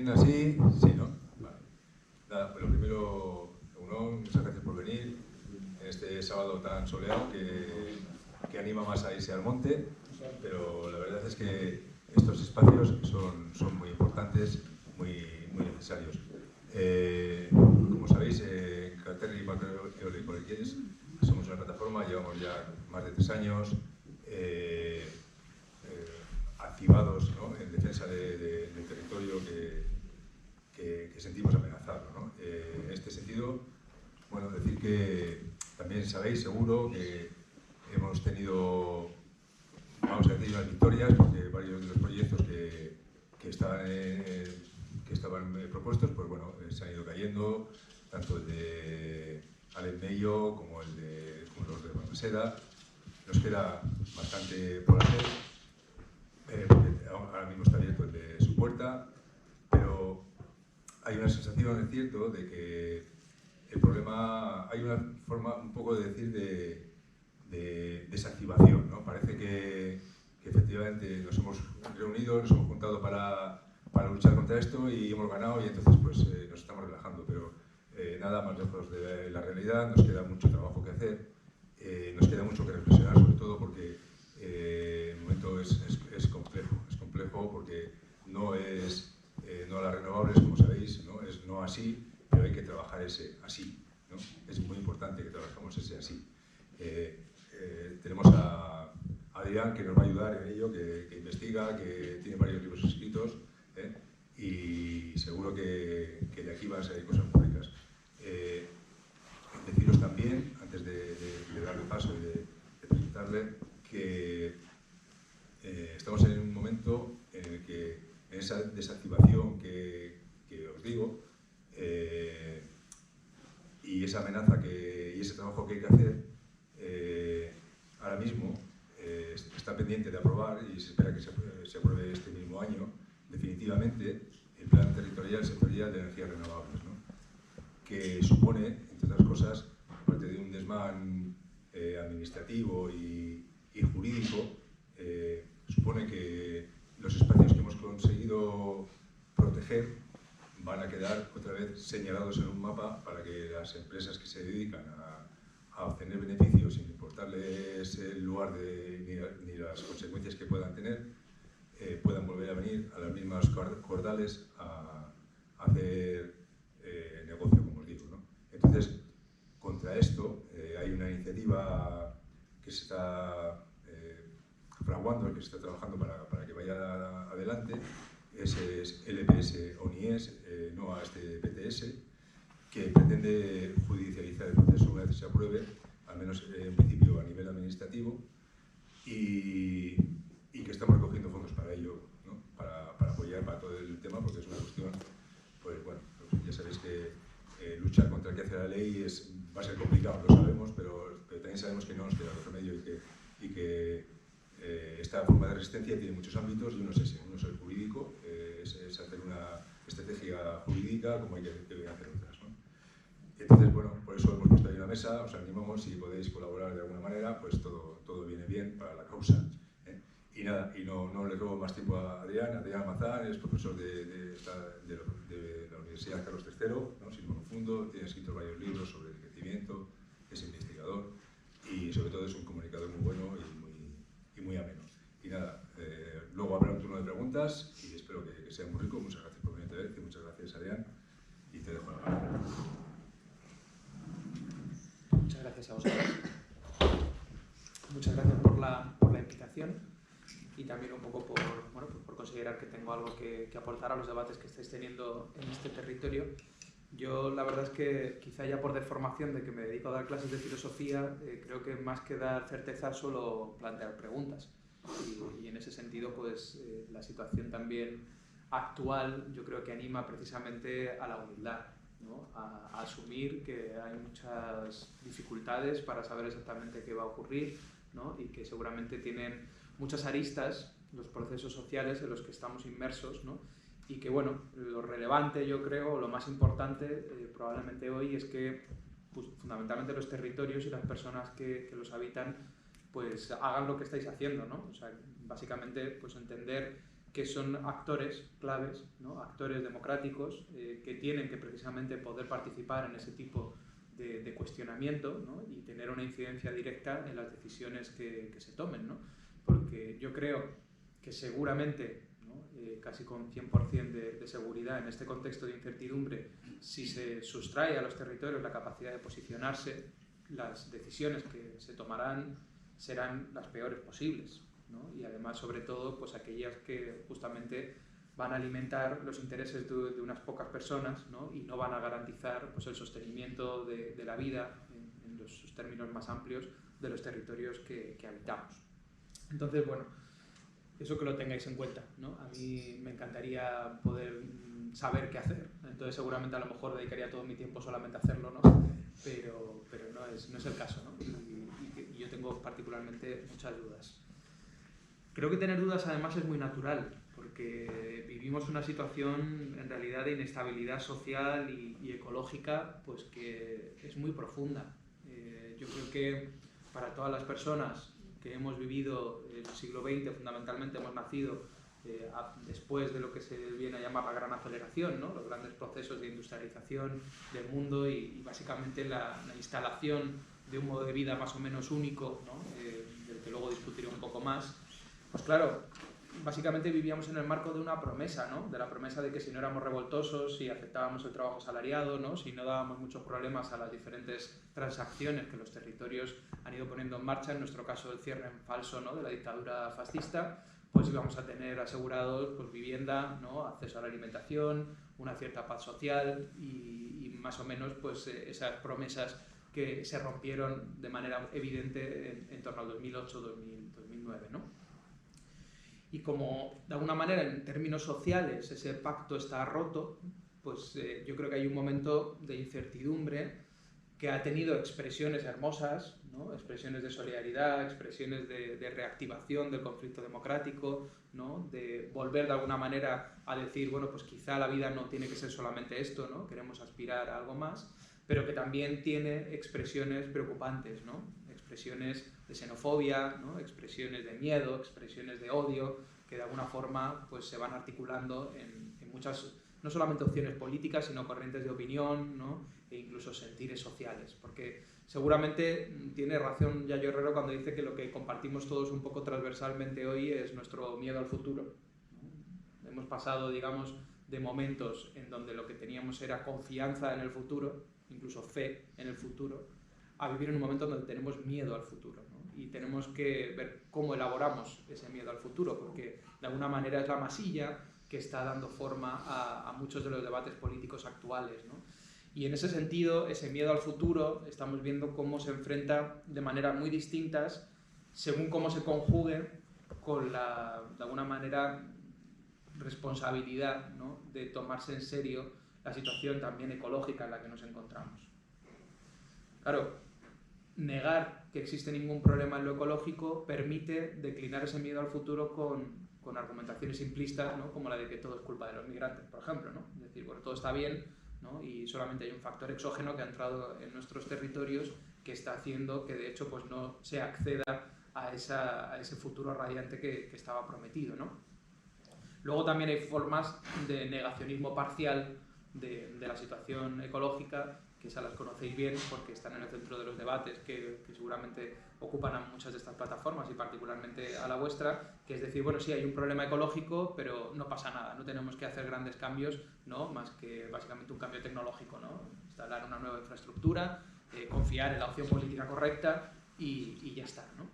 bien así, sí, ¿no? Vale. Nada, pues lo primero, muchas gracias por venir en este sábado tan soleado que anima más a irse al monte, pero la verdad es que estos espacios son muy importantes, muy necesarios. Como sabéis, Calterri y Parque Eólico Lequés somos una plataforma, llevamos ya más de 3 años activados, ¿no?, en defensa del territorio que sentimos amenazado, ¿no? En este sentido, bueno, decir que también sabéis seguro que hemos tenido, vamos a decir, unas victorias, porque varios de los proyectos que estaban propuestos, pues bueno, se han ido cayendo, tanto el de Alenmeyo como los de Balmaseda. Nos queda bastante por hacer, porque ahora mismo está abierto el de su puerta, pero hay una sensación, es cierto, de que el problema, hay una forma un poco de decir de desactivación, ¿no? Parece que efectivamente nos hemos reunido, nos hemos juntado para luchar contra esto y hemos ganado, y entonces pues nos estamos relajando, pero nada más lejos de la realidad. Nos queda mucho trabajo que hacer, nos queda mucho que reflexionar, sobre todo porque el momento es complejo porque no es no a las renovables, como sabéis, ¿no? Es no así, pero hay que trabajar ese así, ¿no? Es muy importante que trabajemos ese así. Tenemos a Adrián, que nos va a ayudar en ello, que investiga, que tiene varios libros escritos, y seguro que de aquí van a salir cosas muy ricas. Deciros también, antes de darle paso y de presentarle, que estamos en un momento en el que esa desactivación que os digo, y esa amenaza y ese trabajo que hay que hacer, ahora mismo está pendiente de aprobar, y se espera que se apruebe este mismo año, definitivamente, el Plan Territorial Sectorial de Energías Renovables, ¿no?, que supone, entre otras cosas, aparte de un desmán administrativo y jurídico, supone que los espacios que hemos conseguido proteger van a quedar otra vez señalados en un mapa para que las empresas que se dedican a obtener beneficios, sin importarles el lugar ni las consecuencias que puedan tener, puedan volver a venir a las mismas cordales a hacer negocio, como os digo, ¿no? Entonces, contra esto hay una iniciativa que se está fraguando, que se está trabajando para que vaya adelante. Ese es LPS ONIES, no a este PTS, que pretende judicializar el proceso una vez que se apruebe, al menos en principio a nivel administrativo, y que estamos recogiendo fondos para ello, ¿no?, para apoyar para todo el tema, porque es una cuestión, pues bueno, pues ya sabéis que luchar contra el que hace la ley va a ser complicado, lo sabemos, pero también sabemos que no nos queda otro remedio, y que esta forma de resistencia tiene muchos ámbitos, y uno es ese, uno es el jurídico, es hacer una estrategia jurídica como hay que hacer otras, ¿no? Entonces, bueno, por eso hemos puesto ahí una mesa, os animamos, si podéis colaborar de alguna manera, pues todo viene bien para la causa, ¿eh? Y nada, y no le robo más tiempo a Adrián Almazán, es profesor de la Universidad Carlos III, ¿no?, si no me confundo, tiene escrito varios libros sobre el crecimiento, es investigador, y sobre todo es un comunicador muy bueno y muy ameno. Y nada, luego habrá un turno de preguntas y espero que sea muy rico. Muchas gracias por venir a verte, muchas gracias, Adrián, y te dejo la palabra. Muchas gracias a vosotros. Muchas gracias por la invitación, y también un poco por considerar que tengo algo que aportar a los debates que estáis teniendo en este territorio. Yo la verdad es que quizá ya por deformación de que me dedico a dar clases de filosofía, creo que más que dar certeza solo plantear preguntas. Y en ese sentido, pues la situación también actual yo creo que anima precisamente a la humildad, ¿no?, a asumir que hay muchas dificultades para saber exactamente qué va a ocurrir, ¿no?, y que seguramente tienen muchas aristas los procesos sociales en los que estamos inmersos, ¿no?, y que, bueno, lo relevante, yo creo, lo más importante probablemente hoy es que pues, fundamentalmente los territorios y las personas que los habitan pues hagan lo que estáis haciendo, ¿no? O sea, básicamente pues entender que son actores claves, ¿no? Actores democráticos que tienen que precisamente poder participar en ese tipo de cuestionamiento, ¿no? Y tener una incidencia directa en las decisiones que se tomen, ¿no? Porque yo creo que seguramente, ¿no? Casi con 100% de seguridad en este contexto de incertidumbre, si se sustrae a los territorios la capacidad de posicionarse, las decisiones que se tomarán serán las peores posibles, ¿no? Y además, sobre todo, pues aquellas que justamente van a alimentar los intereses de unas pocas personas, ¿no? Y no van a garantizar pues, el sostenimiento de la vida en sus términos más amplios de los territorios que habitamos. Entonces, bueno, eso que lo tengáis en cuenta, ¿no? A mí me encantaría poder saber qué hacer, entonces seguramente a lo mejor dedicaría todo mi tiempo solamente a hacerlo, ¿no? Pero no es el caso, ¿no? Y yo tengo particularmente muchas dudas. Creo que tener dudas además es muy natural, porque vivimos una situación en realidad de inestabilidad social y ecológica pues que es muy profunda. Yo creo que para todas las personas que hemos vivido el siglo XX, fundamentalmente hemos nacido después de lo que se viene a llamar la gran aceleración, ¿no? Los grandes procesos de industrialización del mundo y básicamente la instalación de un modo de vida más o menos único, ¿no? Del que luego discutiré un poco más. Pues claro, básicamente vivíamos en el marco de una promesa, ¿no? De la promesa de que si no éramos revoltosos, si aceptábamos el trabajo asalariado, ¿no? Si no dábamos muchos problemas a las diferentes transacciones que los territorios han ido poniendo en marcha, en nuestro caso el cierre en falso, ¿no? De la dictadura fascista, pues íbamos a tener asegurados pues, vivienda, ¿no? Acceso a la alimentación, una cierta paz social y más o menos pues, esas promesas que se rompieron de manera evidente en torno al 2008-2009, ¿no? Y como de alguna manera en términos sociales ese pacto está roto, pues yo creo que hay un momento de incertidumbre que ha tenido expresiones hermosas, ¿no? Expresiones de solidaridad, expresiones de reactivación del conflicto democrático, ¿no? De volver de alguna manera a decir, bueno, pues quizá la vida no tiene que ser solamente esto, ¿no? Queremos aspirar a algo más, pero que también tiene expresiones preocupantes, ¿no? Expresiones de xenofobia, ¿no? Expresiones de miedo, expresiones de odio, que de alguna forma pues, se van articulando en muchas, no solamente opciones políticas, sino corrientes de opinión, ¿no? E incluso sentires sociales. Porque seguramente tiene razón Yayo Herrero cuando dice que lo que compartimos todos un poco transversalmente hoy es nuestro miedo al futuro, ¿no? Hemos pasado, digamos, de momentos en donde lo que teníamos era confianza en el futuro, incluso fe en el futuro, a vivir en un momento donde tenemos miedo al futuro, ¿no? Y tenemos que ver cómo elaboramos ese miedo al futuro, porque de alguna manera es la masilla que está dando forma a muchos de los debates políticos actuales, ¿no? Y en ese sentido, ese miedo al futuro, estamos viendo cómo se enfrenta de maneras muy distintas según cómo se conjugue con la, de alguna manera, responsabilidad, ¿no? De tomarse en serio la situación también ecológica en la que nos encontramos. Claro, negar que existe ningún problema en lo ecológico permite declinar ese miedo al futuro con argumentaciones simplistas, ¿no? Como la de que todo es culpa de los migrantes, por ejemplo, ¿no? Es decir, bueno, todo está bien, ¿no? Y solamente hay un factor exógeno que ha entrado en nuestros territorios que está haciendo que de hecho pues, no se acceda a ese futuro radiante que estaba prometido, ¿no? Luego también hay formas de negacionismo parcial de la situación ecológica, que esas las conocéis bien porque están en el centro de los debates que seguramente ocupan a muchas de estas plataformas y particularmente a la vuestra, que es decir, bueno, sí, hay un problema ecológico, pero no pasa nada, no tenemos que hacer grandes cambios, ¿no? Más que básicamente un cambio tecnológico, ¿no? Instalar una nueva infraestructura, confiar en la opción política correcta y ya está, ¿no?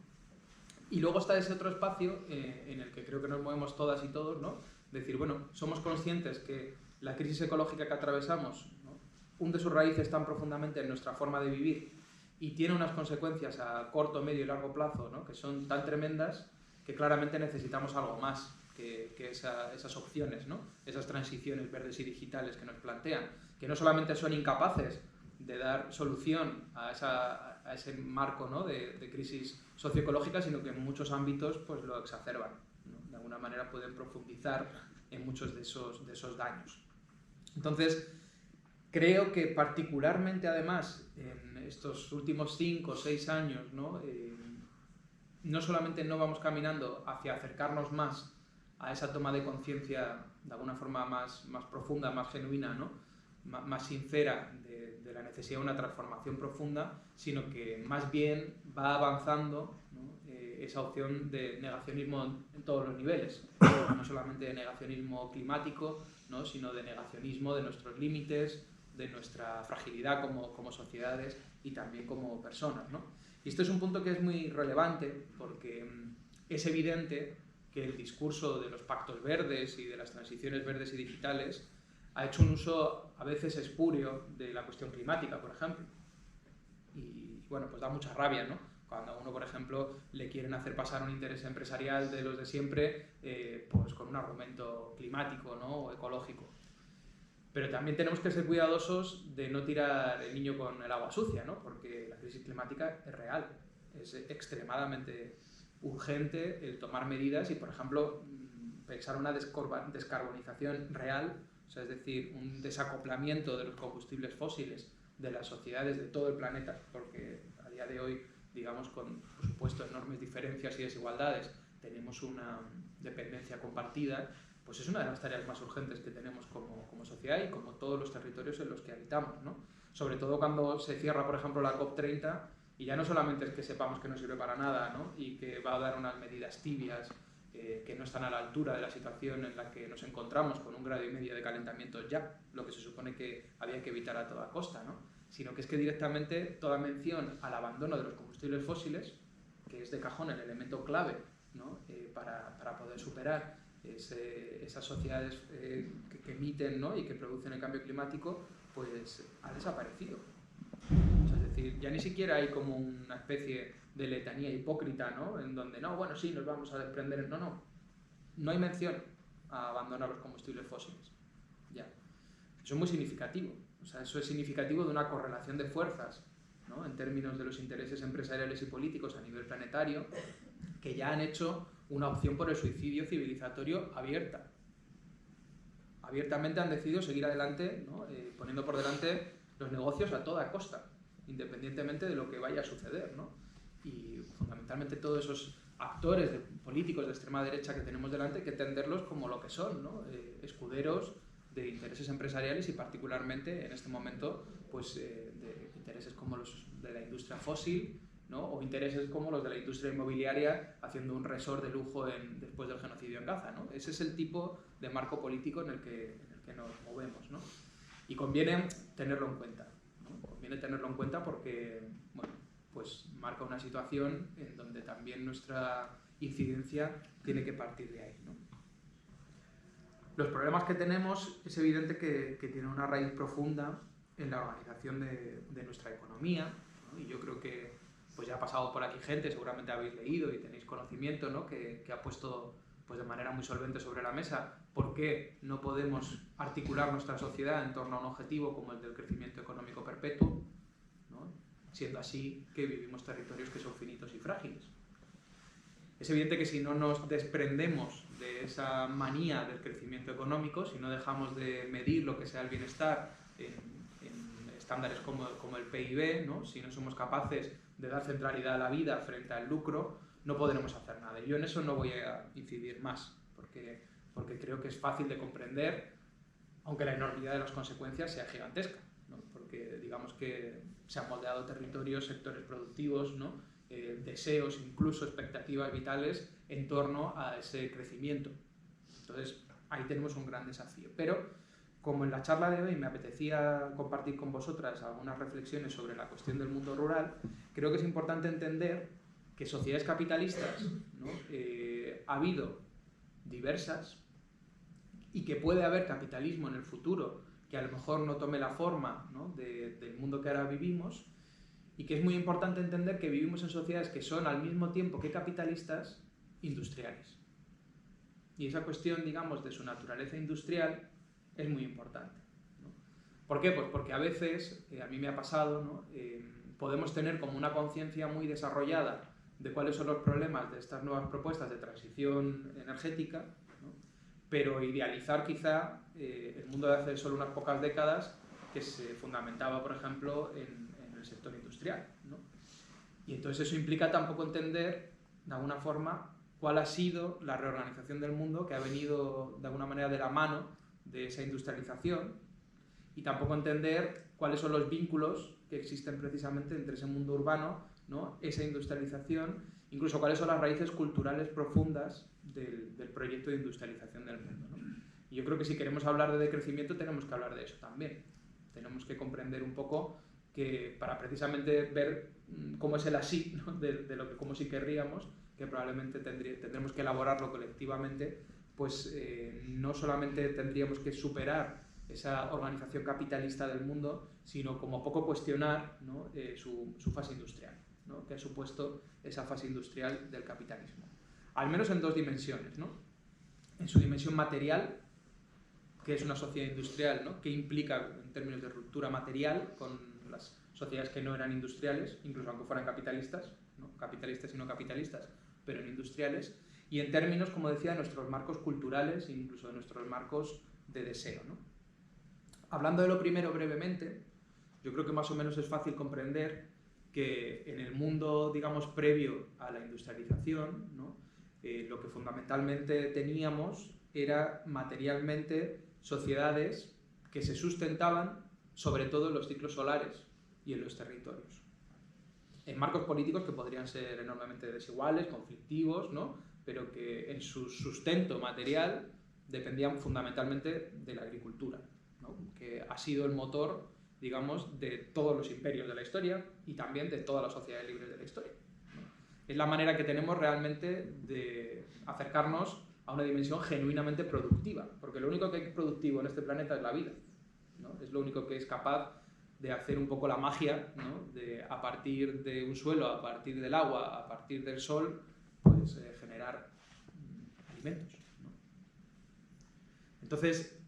Y luego está ese otro espacio en el que creo que nos movemos todas y todos, ¿no? Decir, bueno, somos conscientes que la crisis ecológica que atravesamos, ¿no? Hunde sus raíces tan profundamente en nuestra forma de vivir y tiene unas consecuencias a corto, medio y largo plazo, ¿no? Que son tan tremendas que claramente necesitamos algo más que esas opciones, ¿no? Esas transiciones verdes y digitales que nos plantean, que no solamente son incapaces de dar solución a ese marco, ¿no? de crisis socioecológica, sino que en muchos ámbitos pues, lo exacerban, ¿no? De alguna manera pueden profundizar en muchos de esos daños. Entonces, creo que particularmente además en estos últimos 5 o 6 años, ¿no? No solamente no vamos caminando hacia acercarnos más a esa toma de conciencia de alguna forma más profunda, más genuina, ¿no? Más sincera de la necesidad de una transformación profunda, sino que más bien va avanzando, ¿no? Esa opción de negacionismo en todos los niveles, no solamente de negacionismo climático, ¿no? Sino de negacionismo de nuestros límites, de nuestra fragilidad como sociedades y también como personas, ¿no? Y esto es un punto que es muy relevante porque es evidente que el discurso de los pactos verdes y de las transiciones verdes y digitales ha hecho un uso a veces espúreo de la cuestión climática, por ejemplo. Y bueno, pues da mucha rabia, ¿no? Cuando a uno, por ejemplo, le quieren hacer pasar un interés empresarial de los de siempre, pues con un argumento climático, ¿no? O ecológico. Pero también tenemos que ser cuidadosos de no tirar el niño con el agua sucia, ¿no? Porque la crisis climática es real, es extremadamente urgente el tomar medidas y, por ejemplo, pensar una descarbonización real, o sea, es decir, un desacoplamiento de los combustibles fósiles de las sociedades de todo el planeta, porque a día de hoy, digamos, con, por supuesto, enormes diferencias y desigualdades, tenemos una dependencia compartida, pues es una de las tareas más urgentes que tenemos como sociedad y como todos los territorios en los que habitamos, ¿no? Sobre todo cuando se cierra, por ejemplo, la COP30, y ya no solamente es que sepamos que no sirve para nada, ¿no? Y que va a dar unas medidas tibias que no están a la altura de la situación en la que nos encontramos con 1,5 grados de calentamiento ya, lo que se supone que había que evitar a toda costa, ¿no? Sino que es que directamente toda mención al abandono de los combustibles fósiles, que es de cajón el elemento clave, ¿no? Para poder superar esas sociedades que emiten, ¿no? Y que producen el cambio climático, pues ha desaparecido. O sea, es decir, ya ni siquiera hay como una especie de letanía hipócrita, ¿no? En donde, no, bueno, sí, nos vamos a desprender. No hay mención a abandonar los combustibles fósiles. Ya. Eso es muy significativo. O sea, eso es significativo de una correlación de fuerzas, ¿no? En términos de los intereses empresariales y políticos a nivel planetario, que ya han hecho una opción por el suicidio civilizatorio abierta. Abiertamente han decidido seguir adelante, ¿no? Poniendo por delante los negocios a toda costa, independientemente de lo que vaya a suceder, ¿no? Y fundamentalmente todos esos actores políticos de extrema derecha que tenemos delante hay que entenderlos como lo que son, ¿no? Escuderos de intereses empresariales y particularmente en este momento pues, de intereses como los de la industria fósil, ¿no? O intereses como los de la industria inmobiliaria haciendo un resort de lujo después del genocidio en Gaza, ¿no? Ese es el tipo de marco político en el que nos movemos, ¿no? Y conviene tenerlo en cuenta, ¿no? Conviene tenerlo en cuenta porque, bueno, pues marca una situación en donde también nuestra incidencia tiene que partir de ahí, ¿no? Los problemas que tenemos es evidente que tienen una raíz profunda en la organización de nuestra economía, ¿no? Y yo creo que pues ya ha pasado por aquí gente, seguramente habéis leído y tenéis conocimiento, ¿no? que ha puesto pues de manera muy solvente sobre la mesa por qué no podemos articular nuestra sociedad en torno a un objetivo como el del crecimiento económico perpetuo, ¿no? Siendo así que vivimos territorios que son finitos y frágiles. Es evidente que si no nos desprendemos de esa manía del crecimiento económico, si no dejamos de medir lo que sea el bienestar en estándares como el PIB, ¿no? Si no somos capaces de dar centralidad a la vida frente al lucro, no podremos hacer nada. Yo en eso no voy a incidir más, porque creo que es fácil de comprender, aunque la enormidad de las consecuencias sea gigantesca, ¿no? Porque digamos que se han moldeado territorios, sectores productivos, ¿no? Deseos, incluso expectativas vitales en torno a ese crecimiento. Entonces, ahí tenemos un gran desafío. Pero, como en la charla de hoy me apetecía compartir con vosotras algunas reflexiones sobre la cuestión del mundo rural, creo que es importante entender que sociedades capitalistas, ¿no? Ha habido diversas y que puede haber capitalismo en el futuro que a lo mejor no tome la forma, ¿no? del mundo que ahora vivimos, y que es muy importante entender que vivimos en sociedades que son al mismo tiempo que capitalistas, industriales. Y esa cuestión, digamos, de su naturaleza industrial es muy importante, ¿no? ¿Por qué? Pues porque a veces, a mí me ha pasado, ¿no? Podemos tener como una conciencia muy desarrollada de cuáles son los problemas de estas nuevas propuestas de transición energética, ¿no? Pero idealizar quizá el mundo de hace solo unas pocas décadas que se fundamentaba, por ejemplo, en el sector industrial, ¿no? Y entonces eso implica tampoco entender, de alguna forma, cuál ha sido la reorganización del mundo que ha venido de alguna manera de la mano de esa industrialización, y tampoco entender cuáles son los vínculos que existen precisamente entre ese mundo urbano, ¿no?, esa industrialización, incluso cuáles son las raíces culturales profundas del proyecto de industrialización del mundo, ¿no? Y yo creo que si queremos hablar de decrecimiento tenemos que hablar de eso también. Tenemos que comprender un poco que para precisamente ver cómo es el así, ¿no?, de lo que como si querríamos, que probablemente tendremos que elaborarlo colectivamente, pues no solamente tendríamos que superar esa organización capitalista del mundo, sino como poco cuestionar, ¿no?, su fase industrial, ¿no?, que ha supuesto esa fase industrial del capitalismo. Al menos en dos dimensiones, ¿no? En su dimensión material, que es una sociedad industrial, ¿no?, que implica en términos de ruptura material con las sociedades que no eran industriales, incluso aunque fueran capitalistas, ¿no?, capitalistas y no capitalistas, pero no industriales, y en términos, como decía, de nuestros marcos culturales e incluso de nuestros marcos de deseo, ¿no? Hablando de lo primero brevemente, yo creo que más o menos es fácil comprender que en el mundo, digamos, previo a la industrialización, ¿no?, lo que fundamentalmente teníamos era materialmente sociedades que se sustentaban sobre todo en los ciclos solares y en los territorios, en marcos políticos que podrían ser enormemente desiguales, conflictivos, ¿no?, pero que en su sustento material dependían fundamentalmente de la agricultura, ¿no?, que ha sido el motor, digamos, de todos los imperios de la historia y también de todas las sociedades libres de la historia, ¿no? Es la manera que tenemos realmente de acercarnos a una dimensión genuinamente productiva, porque lo único que es productivo en este planeta es la vida, ¿no? Es lo único que es capaz de hacer un poco la magia, ¿no?, de a partir de un suelo, a partir del agua, a partir del sol, pues generar alimentos, ¿no? Entonces,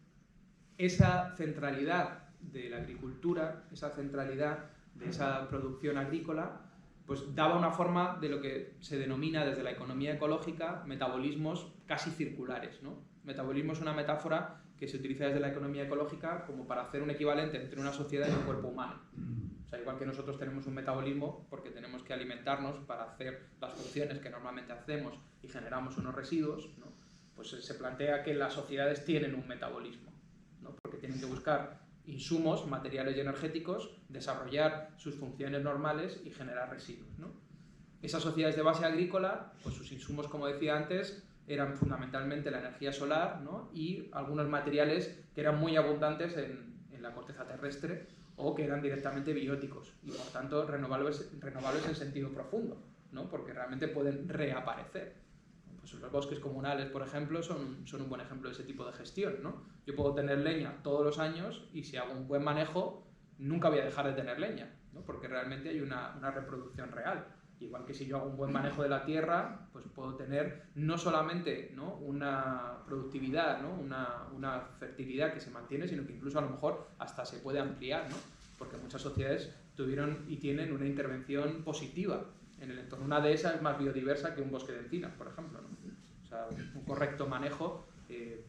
esa centralidad de la agricultura, esa centralidad de esa producción agrícola, pues daba una forma de lo que se denomina desde la economía ecológica metabolismos casi circulares, ¿no? Metabolismo es una metáfora que se utiliza desde la economía ecológica como para hacer un equivalente entre una sociedad y un cuerpo humano. O sea, igual que nosotros tenemos un metabolismo porque tenemos que alimentarnos para hacer las funciones que normalmente hacemos y generamos unos residuos, ¿no?, pues se plantea que las sociedades tienen un metabolismo, ¿no?, porque tienen que buscar insumos, materiales y energéticos, desarrollar sus funciones normales y generar residuos, ¿no? Esas sociedades de base agrícola, pues sus insumos, como decía antes, eran fundamentalmente la energía solar, ¿no?, y algunos materiales que eran muy abundantes en la corteza terrestre o que eran directamente bióticos y por tanto renovables en sentido profundo, ¿no?, porque realmente pueden reaparecer. Pues los bosques comunales, por ejemplo, son un buen ejemplo de ese tipo de gestión, ¿no? Yo puedo tener leña todos los años y si hago un buen manejo nunca voy a dejar de tener leña, ¿no?, porque realmente hay una reproducción real. Igual que si yo hago un buen manejo de la tierra, pues puedo tener no solamente, ¿no?, una productividad, ¿no?, una fertilidad que se mantiene, sino que incluso a lo mejor hasta se puede ampliar, ¿no?, porque muchas sociedades tuvieron y tienen una intervención positiva en el entorno. Una de esas es más biodiversa que un bosque de encinas, por ejemplo, ¿no? O sea, un correcto manejo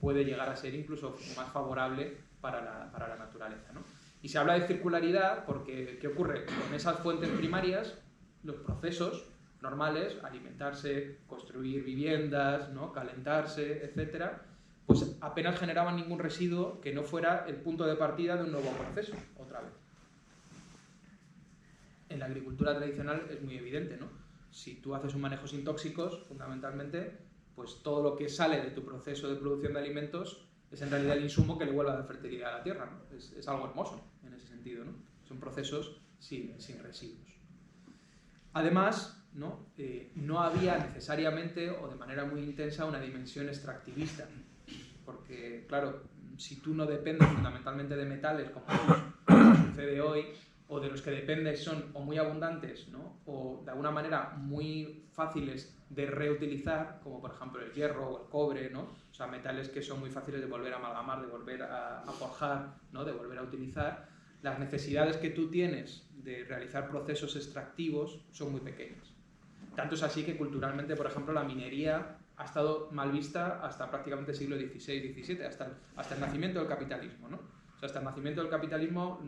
puede llegar a ser incluso más favorable para la naturaleza, ¿no? Y se habla de circularidad porque, ¿qué ocurre? Con esas fuentes primarias, los procesos normales, alimentarse, construir viviendas, ¿no?, calentarse, etcétera, pues apenas generaban ningún residuo que no fuera el punto de partida de un nuevo proceso, otra vez. En la agricultura tradicional es muy evidente, ¿no? Si tú haces un manejo sin tóxicos, fundamentalmente, pues todo lo que sale de tu proceso de producción de alimentos es en realidad el insumo que le vuelve a dar fertilidad a la tierra, ¿no? Es algo hermoso en ese sentido, ¿no? Son procesos sin residuos. Además, ¿no?, no había necesariamente o de manera muy intensa una dimensión extractivista, porque, claro, si tú no dependes fundamentalmente de metales, como sucede hoy, o de los que dependes son o muy abundantes, ¿no?, o de alguna manera muy fáciles de reutilizar, como por ejemplo el hierro o el cobre, ¿no?, o sea, metales que son muy fáciles de volver a amalgamar, de volver a forjar, ¿no?, de volver a utilizar, las necesidades que tú tienes de realizar procesos extractivos son muy pequeñas. Tanto es así que culturalmente, por ejemplo, la minería ha estado mal vista hasta prácticamente el siglo XVI-XVII, hasta el nacimiento del capitalismo, ¿no? O sea, hasta el nacimiento del capitalismo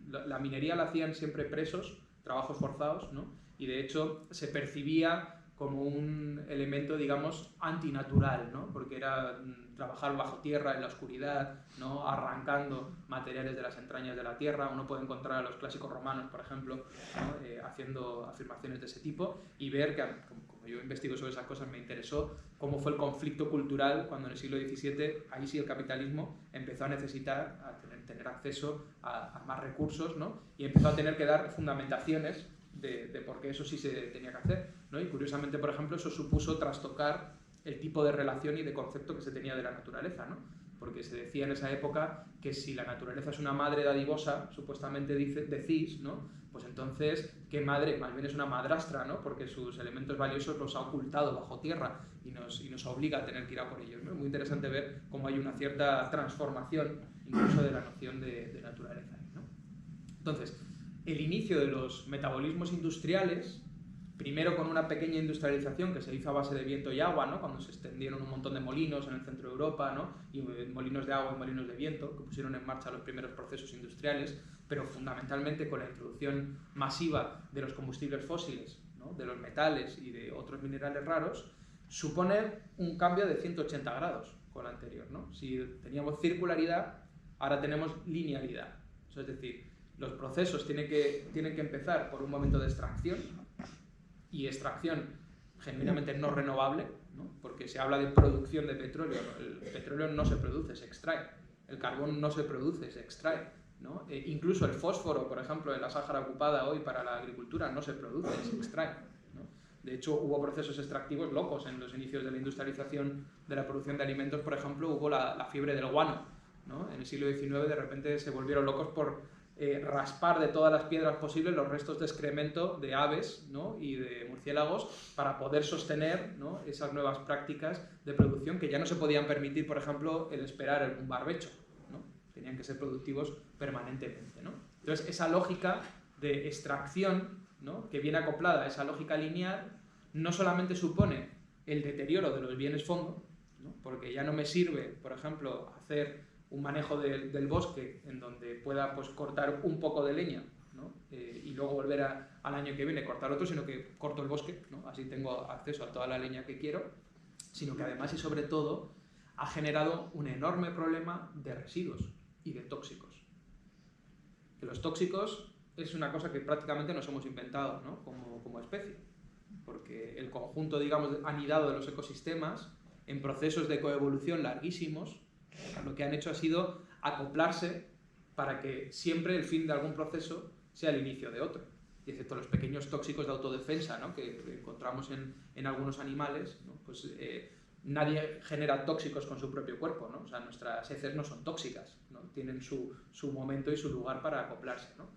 la minería la hacían siempre presos, trabajos forzados, ¿no? Y de hecho se percibía como un elemento, digamos, antinatural, ¿no? Porque era trabajar bajo tierra, en la oscuridad, ¿no? Arrancando materiales de las entrañas de la tierra. Uno puede encontrar a los clásicos romanos, por ejemplo, ¿no? Haciendo afirmaciones de ese tipo y ver que, como yo investigo sobre esas cosas, me interesó cómo fue el conflicto cultural cuando en el siglo XVII, ahí sí el capitalismo empezó a necesitar, a tener acceso a más recursos, ¿no? Y empezó a tener que dar fundamentaciones de por qué eso sí se tenía que hacer, ¿no? Y curiosamente, por ejemplo, eso supuso trastocar el tipo de relación y de concepto que se tenía de la naturaleza, ¿no? Porque se decía en esa época que si la naturaleza es una madre dadivosa, supuestamente decís, ¿no? Pues entonces, ¿qué madre? Más bien es una madrastra, ¿no? Porque sus elementos valiosos los ha ocultado bajo tierra y nos obliga a tener que ir a por ellos, ¿no? Es muy interesante ver cómo hay una cierta transformación incluso de la noción de naturaleza, ¿no? Entonces, el inicio de los metabolismos industriales, primero con una pequeña industrialización que se hizo a base de viento y agua, ¿no? Cuando se extendieron un montón de molinos en el centro de Europa, ¿no? Y molinos de agua y molinos de viento, que pusieron en marcha los primeros procesos industriales, pero fundamentalmente con la introducción masiva de los combustibles fósiles, ¿no? De los metales y de otros minerales raros, supone un cambio de 180 grados con la anterior, ¿no? Si teníamos circularidad, ahora tenemos linealidad. Eso es decir, los procesos tienen que empezar por un momento de extracción, y extracción genuinamente no renovable, ¿no? Porque se habla de producción de petróleo. El petróleo no se produce, se extrae. El carbón no se produce, se extrae, ¿no? Incluso el fósforo, por ejemplo, en la Sáhara ocupada hoy para la agricultura no se produce, se extrae, ¿no? De hecho, hubo procesos extractivos locos en los inicios de la industrialización de la producción de alimentos. Por ejemplo, hubo la fiebre del guano, ¿no? En el siglo XIX de repente se volvieron locos por raspar de todas las piedras posibles los restos de excremento de aves, ¿no? Y de murciélagos para poder sostener, ¿no? Esas nuevas prácticas de producción que ya no se podían permitir, por ejemplo, el esperar un barbecho, ¿no? Tenían que ser productivos permanentemente, ¿no? Entonces, esa lógica de extracción, ¿no? Que viene acoplada a esa lógica lineal, no solamente supone el deterioro de los bienes fondo, ¿no? Porque ya no me sirve, por ejemplo, hacer un manejo del bosque en donde pueda, pues, cortar un poco de leña, ¿no? Y luego volver al año que viene cortar otro, sino que corto el bosque, ¿no? Así tengo acceso a toda la leña que quiero, sino que además y sobre todo ha generado un enorme problema de residuos y de tóxicos. Que los tóxicos es una cosa que prácticamente nos hemos inventado, ¿no? como especie, porque el conjunto, digamos, anidado de los ecosistemas en procesos de coevolución larguísimos, lo que han hecho ha sido acoplarse para que siempre el fin de algún proceso sea el inicio de otro. Y excepto los pequeños tóxicos de autodefensa, ¿no? que encontramos en algunos animales, ¿no? Pues nadie genera tóxicos con su propio cuerpo, ¿no? O sea, nuestras heces no son tóxicas, ¿no? Tienen su momento y su lugar para acoplarse, ¿no?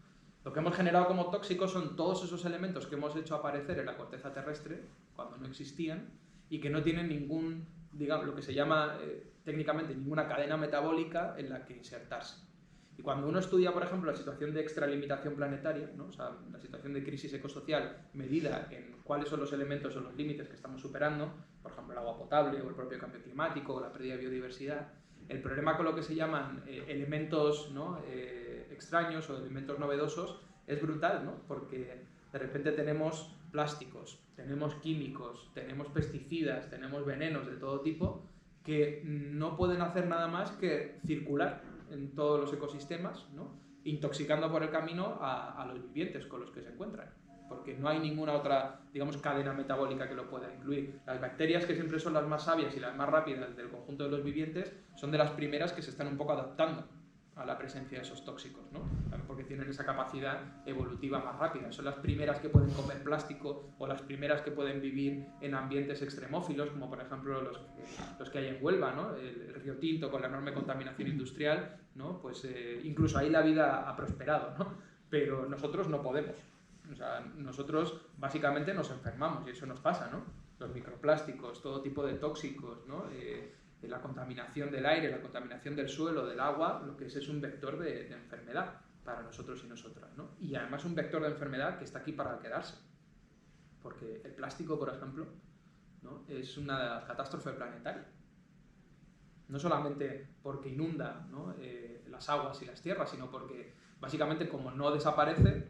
Lo que hemos generado como tóxicos son todos esos elementos que hemos hecho aparecer en la corteza terrestre cuando no existían y que no tienen ningún, digamos, lo que se llama técnicamente ninguna cadena metabólica en la que insertarse. Y cuando uno estudia, por ejemplo, la situación de extralimitación planetaria, ¿no? O sea, la situación de crisis ecosocial medida en cuáles son los elementos o los límites que estamos superando, por ejemplo, el agua potable o el propio cambio climático o la pérdida de biodiversidad, el problema con lo que se llaman elementos, ¿no? Extraños o elementos novedosos es brutal, ¿no? Porque de repente tenemos plásticos, tenemos químicos, tenemos pesticidas, tenemos venenos de todo tipo que no pueden hacer nada más que circular en todos los ecosistemas, ¿no? Intoxicando por el camino a los vivientes con los que se encuentran, porque no hay ninguna otra, digamos, cadena metabólica que lo pueda incluir. Las bacterias, que siempre son las más sabias y las más rápidas del conjunto de los vivientes, son de las primeras que se están un poco adaptando a la presencia de esos tóxicos, ¿no? Porque tienen esa capacidad evolutiva más rápida. Son las primeras que pueden comer plástico o las primeras que pueden vivir en ambientes extremófilos, como por ejemplo los que hay en Huelva, ¿no? El río Tinto con la enorme contaminación industrial, ¿no? Pues incluso ahí la vida ha prosperado, ¿no? Pero nosotros no podemos. O sea, nosotros básicamente nos enfermamos y eso nos pasa, ¿no? Los microplásticos, todo tipo de tóxicos, ¿no? La contaminación del aire, la contaminación del suelo, del agua, lo que es un vector de enfermedad para nosotros y nosotras, ¿no? Y además un vector de enfermedad que está aquí para quedarse. Porque el plástico, por ejemplo, ¿no? Es una catástrofe planetaria. No solamente porque inunda, ¿no? Las aguas y las tierras, sino porque básicamente como no desaparece,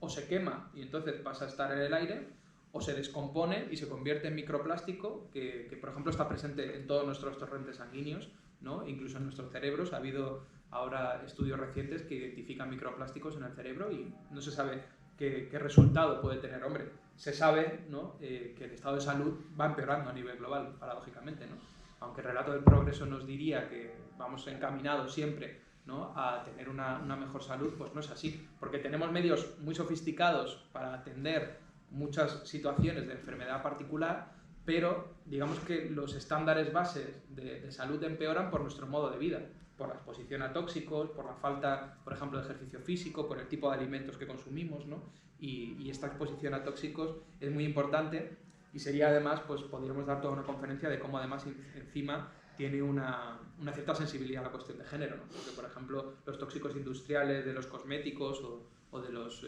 o se quema y entonces pasa a estar en el aire, o se descompone y se convierte en microplástico que por ejemplo, está presente en todos nuestros torrentes sanguíneos, ¿no? Incluso en nuestros cerebros. Ha habido ahora estudios recientes que identifican microplásticos en el cerebro y no se sabe qué resultado puede tener. Hombre, se sabe, ¿no? Que el estado de salud va empeorando a nivel global, paradójicamente, ¿no? Aunque el relato del progreso nos diría que vamos encaminados siempre, ¿no? A tener una mejor salud, pues no es así, porque tenemos medios muy sofisticados para atender muchas situaciones de enfermedad particular, pero digamos que los estándares bases de salud empeoran por nuestro modo de vida, por la exposición a tóxicos, por la falta, por ejemplo, de ejercicio físico, por el tipo de alimentos que consumimos, ¿no? Y esta exposición a tóxicos es muy importante y sería además, pues podríamos dar toda una conferencia de cómo además encima tiene una cierta sensibilidad a la cuestión de género, ¿no? Porque, por ejemplo, los tóxicos industriales de los cosméticos o de los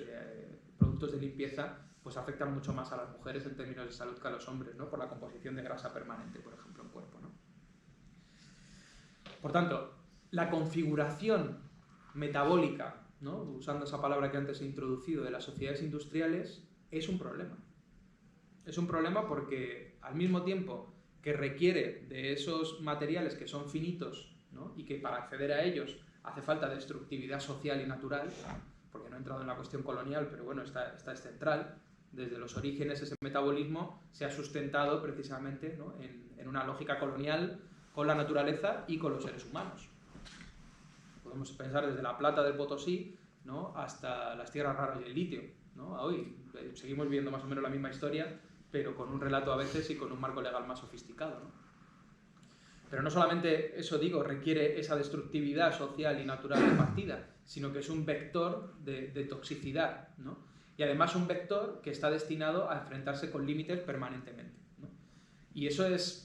productos de limpieza pues afectan mucho más a las mujeres en términos de salud que a los hombres, ¿no? Por la composición de grasa permanente, por ejemplo, en el cuerpo, ¿no? Por tanto, la configuración metabólica, ¿no? Usando esa palabra que antes he introducido, de las sociedades industriales, es un problema. Es un problema porque al mismo tiempo que requiere de esos materiales que son finitos, ¿no? Y que para acceder a ellos hace falta destructividad social y natural, porque no he entrado en la cuestión colonial, pero bueno, esta es central. Desde los orígenes ese metabolismo se ha sustentado precisamente, ¿no? en una lógica colonial con la naturaleza y con los seres humanos. Podemos pensar desde la plata del Potosí, ¿no? Hasta las tierras raras y el litio, ¿no? Hoy seguimos viendo más o menos la misma historia, pero con un relato a veces y con un marco legal más sofisticado, ¿no? Pero no solamente eso, digo, requiere esa destructividad social y natural de partida, sino que es un vector de toxicidad, ¿no? Y además un vector que está destinado a enfrentarse con límites permanentemente, ¿no? Y eso es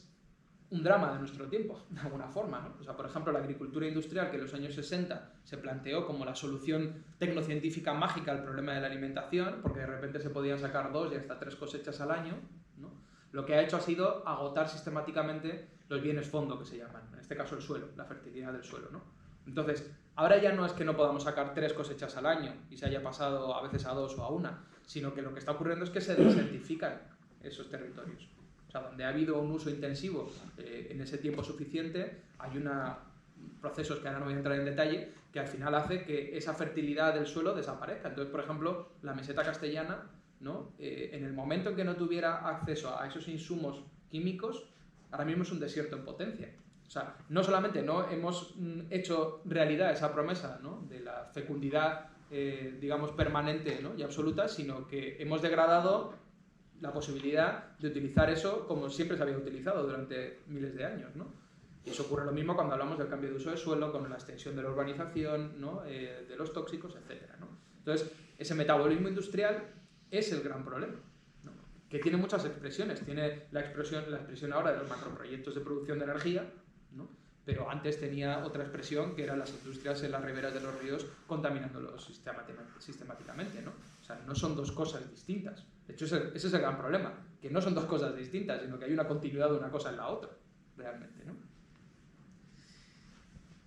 un drama de nuestro tiempo, de alguna forma, ¿no? O sea, por ejemplo, la agricultura industrial, que en los años 60 se planteó como la solución tecnocientífica mágica al problema de la alimentación, porque de repente se podían sacar 2 y hasta 3 cosechas al año, ¿no? Lo que ha hecho ha sido agotar sistemáticamente los bienes fondo, que se llaman, en este caso el suelo, la fertilidad del suelo, ¿no? Entonces, ahora ya no es que no podamos sacar 3 cosechas al año y se haya pasado a veces a 2 o a 1, sino que lo que está ocurriendo es que se desertifican esos territorios. O sea, donde ha habido un uso intensivo en ese tiempo suficiente, hay procesos que ahora no voy a entrar en detalle, que al final hace que esa fertilidad del suelo desaparezca. Entonces, por ejemplo, la meseta castellana, ¿no? En el momento en que no tuviera acceso a esos insumos químicos, ahora mismo es un desierto en potencia. O sea, no solamente no hemos hecho realidad esa promesa, ¿no? De la fecundidad, digamos, permanente, ¿no? Y absoluta, sino que hemos degradado la posibilidad de utilizar eso como siempre se había utilizado durante miles de años, ¿no? Y eso ocurre lo mismo cuando hablamos del cambio de uso del suelo, con la extensión de la urbanización, ¿no? De los tóxicos, etc., ¿no? Entonces, ese metabolismo industrial es el gran problema, ¿no? Que tiene muchas expresiones. Tiene la expresión ahora de los macroproyectos de producción de energía, ¿no? Pero antes tenía otra expresión, que eran las industrias en las riberas de los ríos contaminándolos sistemáticamente, ¿no? O sea, no son dos cosas distintas. De hecho, ese es el gran problema, que no son dos cosas distintas, sino que hay una continuidad de una cosa en la otra, realmente, ¿no?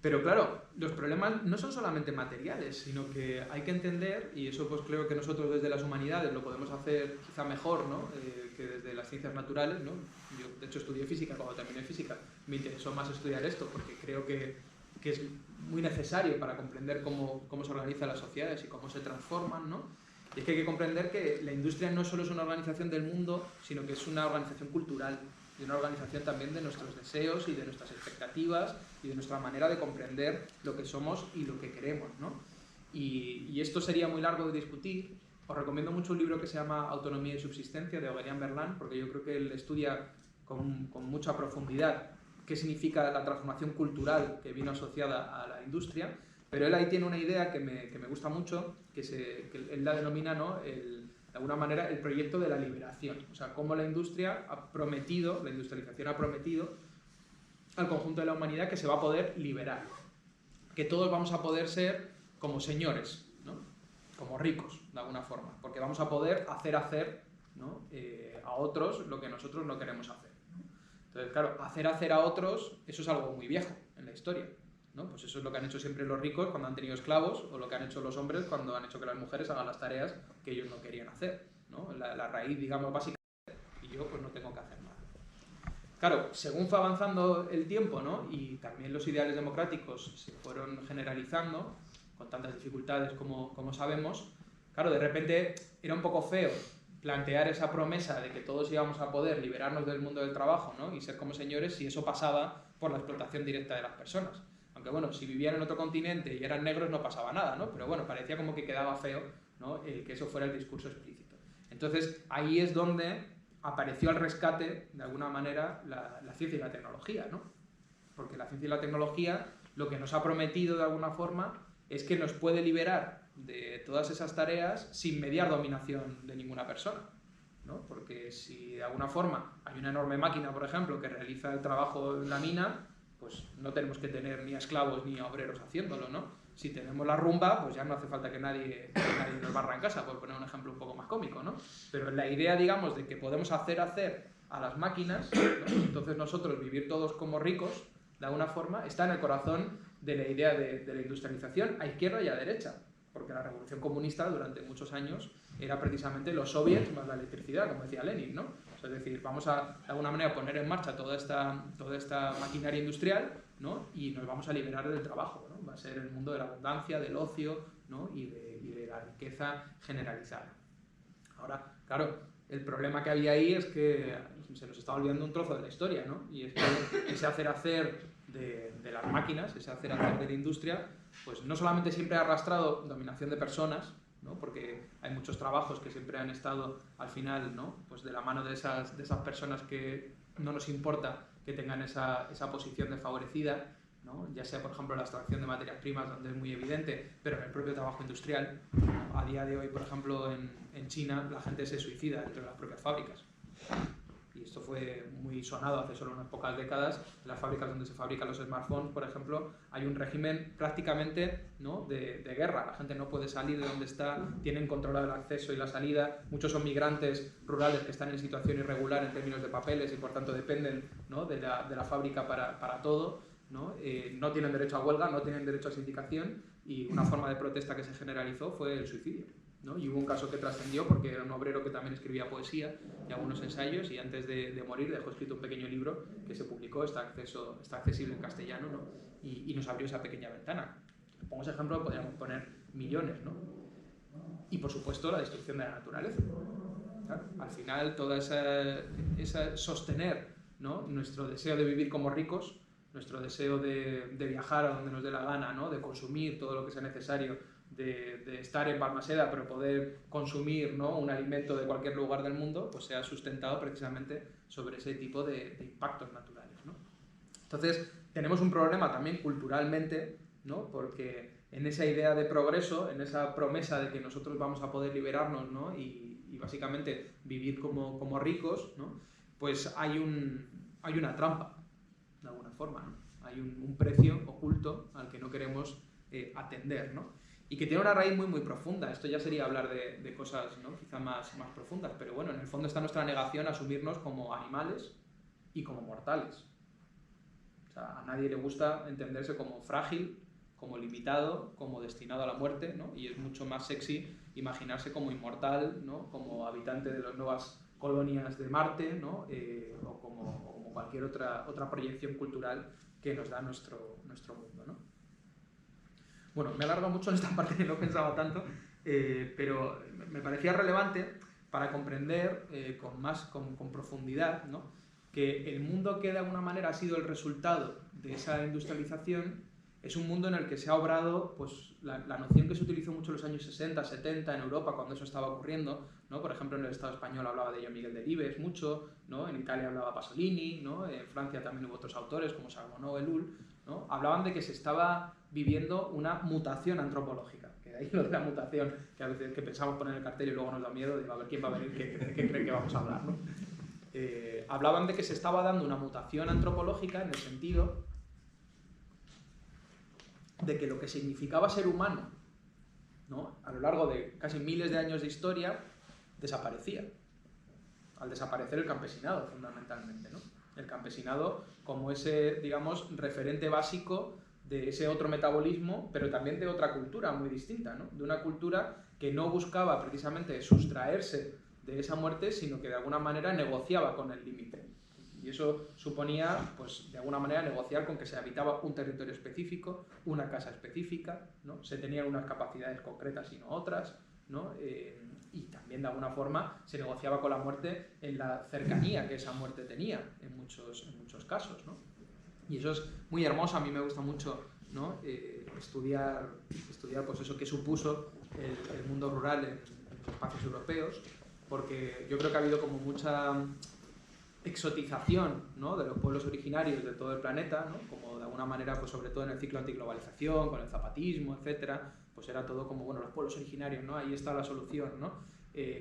Pero claro, los problemas no son solamente materiales, sino que hay que entender, y eso pues creo que nosotros desde las humanidades lo podemos hacer quizá mejor, ¿no? Que desde las ciencias naturales, ¿no? Yo de hecho estudié física, cuando terminé física me interesó más estudiar esto, porque creo que es muy necesario para comprender cómo se organizan las sociedades y cómo se transforman, ¿no? Y es que hay que comprender que la industria no solo es una organización del mundo, sino que es una organización cultural, y una organización también de nuestros deseos y de nuestras expectativas y de nuestra manera de comprender lo que somos y lo que queremos, ¿no? Y esto sería muy largo de discutir. Os recomiendo mucho un libro que se llama Autonomía y subsistencia, de Aurélien Berland, porque yo creo que él estudia con mucha profundidad qué significa la transformación cultural que vino asociada a la industria, pero él ahí tiene una idea que me gusta mucho, que él la denomina, ¿no? De alguna manera, el proyecto de la liberación. O sea, cómo la industria ha prometido, la industrialización ha prometido al conjunto de la humanidad que se va a poder liberar. Que todos vamos a poder ser como señores, ¿no? Como ricos, de alguna forma. Porque vamos a poder hacer, ¿no? A otros lo que nosotros no queremos hacer, ¿no? Entonces, claro, hacer a otros, eso es algo muy viejo en la historia, ¿no? Pues eso es lo que han hecho siempre los ricos cuando han tenido esclavos, o lo que han hecho los hombres cuando han hecho que las mujeres hagan las tareas que ellos no querían hacer, ¿no? La raíz, digamos, básica yo pues no tengo que hacer nada. Claro, según fue avanzando el tiempo, ¿no? Y también los ideales democráticos se fueron generalizando, con tantas dificultades como sabemos, claro, de repente era un poco feo plantear esa promesa de que todos íbamos a poder liberarnos del mundo del trabajo, ¿no? Y ser como señores si eso pasaba por la explotación directa de las personas. Aunque bueno, si vivían en otro continente y eran negros no pasaba nada, ¿no? Pero bueno, parecía como que quedaba feo, ¿no? El que eso fuera el discurso explícito. Entonces ahí es donde apareció al rescate, de alguna manera, la ciencia y la tecnología, ¿no? Porque la ciencia y la tecnología lo que nos ha prometido de alguna forma es que nos puede liberar de todas esas tareas sin mediar dominación de ninguna persona, ¿no? Porque si de alguna forma hay una enorme máquina, por ejemplo, que realiza el trabajo en la mina, pues no tenemos que tener ni a esclavos ni a obreros haciéndolo, ¿no? Si tenemos la rumba, pues ya no hace falta que nadie nos barra en casa, por poner un ejemplo un poco más cómico, ¿no? Pero la idea, digamos, de que podemos hacer a las máquinas, ¿no? Entonces nosotros vivir todos como ricos, de alguna forma, está en el corazón de la idea de la industrialización a izquierda y a derecha, porque la revolución comunista durante muchos años era precisamente los soviets más la electricidad, como decía Lenin, ¿no? O sea, es decir, vamos a de alguna manera poner en marcha toda esta maquinaria industrial, ¿no? Y nos vamos a liberar del trabajo, ¿no? Va a ser el mundo de la abundancia, del ocio, ¿no? y de la riqueza generalizada. Ahora, claro, el problema que había ahí es que se nos está olvidando un trozo de la historia, ¿no? Y es que ese hacer de las máquinas, ese hacer de la industria, pues no solamente siempre ha arrastrado dominación de personas, ¿no? Porque hay muchos trabajos que siempre han estado al final, ¿no? Pues de la mano de esas personas que no nos importa que tengan esa posición desfavorecida, ¿no? Ya sea por ejemplo la extracción de materias primas, donde es muy evidente, pero en el propio trabajo industrial, ¿no? A día de hoy, por ejemplo, en China la gente se suicida dentro de las propias fábricas. Y esto fue muy sonado hace solo unas pocas décadas. En las fábricas donde se fabrican los smartphones, por ejemplo, hay un régimen prácticamente, ¿no? de guerra. La gente no puede salir de donde está, tienen controlado el acceso y la salida. Muchos son migrantes rurales que están en situación irregular en términos de papeles y por tanto dependen, ¿no? de la fábrica para todo, ¿no? No tienen derecho a huelga, no tienen derecho a sindicación y una forma de protesta que se generalizó fue el suicidio, ¿no? Y hubo un caso que trascendió porque era un obrero que también escribía poesía y algunos ensayos y antes de morir dejó escrito un pequeño libro que se publicó, está accesible en castellano, ¿no? Y nos abrió esa pequeña ventana. Pongo ese ejemplo, podríamos poner millones, ¿no? Y por supuesto la destrucción de la naturaleza. ¿Claro? Al final toda esa sostener, ¿no? Nuestro deseo de vivir como ricos, nuestro deseo de viajar a donde nos dé la gana, ¿no? De consumir todo lo que sea necesario, de estar en Balmaseda pero poder consumir, ¿no? Un alimento de cualquier lugar del mundo, pues se ha sustentado precisamente sobre ese tipo de impactos naturales, ¿no? Entonces tenemos un problema también culturalmente, ¿no? Porque en esa idea de progreso, en esa promesa de que nosotros vamos a poder liberarnos, ¿no? y básicamente vivir como ricos, ¿no? Pues hay una trampa, de alguna forma, ¿no? Hay un precio oculto al que no queremos atender, ¿no? Y que tiene una raíz muy, muy profunda. Esto ya sería hablar de cosas, ¿no? Quizá más profundas, pero bueno, en el fondo está nuestra negación a asumirnos como animales y como mortales. O sea, a nadie le gusta entenderse como frágil, como limitado, como destinado a la muerte, ¿no? Y es mucho más sexy imaginarse como inmortal, ¿no? Como habitante de las nuevas colonias de Marte, ¿no? O como cualquier otra proyección cultural que nos da nuestro mundo, ¿no? Bueno, me he alargado mucho en esta parte que no pensaba tanto, pero me parecía relevante para comprender con profundidad, ¿no? Que el mundo que de alguna manera ha sido el resultado de esa industrialización es un mundo en el que se ha obrado pues, la noción que se utilizó mucho en los años 60, 70 en Europa cuando eso estaba ocurriendo, ¿no? Por ejemplo, en el Estado español hablaba de ello Miguel Delibes mucho, ¿no? En Italia hablaba Pasolini, ¿no? En Francia también hubo otros autores como Charbonneau, Ellul, ¿no? Hablaban de que se estaba viviendo una mutación antropológica, que de ahí lo de la mutación, que a veces que pensamos poner el cartel y luego nos da miedo, de a ver quién va a venir, qué cree que vamos a hablar, ¿no? Hablaban de que se estaba dando una mutación antropológica en el sentido de que lo que significaba ser humano, ¿no? A lo largo de casi miles de años de historia desaparecía, al desaparecer el campesinado fundamentalmente, ¿no? El campesinado como ese, digamos, referente básico de ese otro metabolismo, pero también de otra cultura muy distinta, ¿no? De una cultura que no buscaba precisamente sustraerse de esa muerte, sino que de alguna manera negociaba con el límite. Y eso suponía, pues, de alguna manera negociar con que se habitaba un territorio específico, una casa específica, ¿no? Se tenían unas capacidades concretas y no otras, ¿no? Y también de alguna forma se negociaba con la muerte en la cercanía que esa muerte tenía en muchos casos, ¿no? Y eso es muy hermoso, a mí me gusta mucho, ¿no? estudiar pues eso que supuso el mundo rural en los espacios europeos, porque yo creo que ha habido como mucha exotización, ¿no? De los pueblos originarios de todo el planeta, ¿no? Como de alguna manera, pues sobre todo en el ciclo antiglobalización, con el zapatismo, etcétera, pues era todo como, bueno, los pueblos originarios, ¿no? Ahí está la solución, ¿no?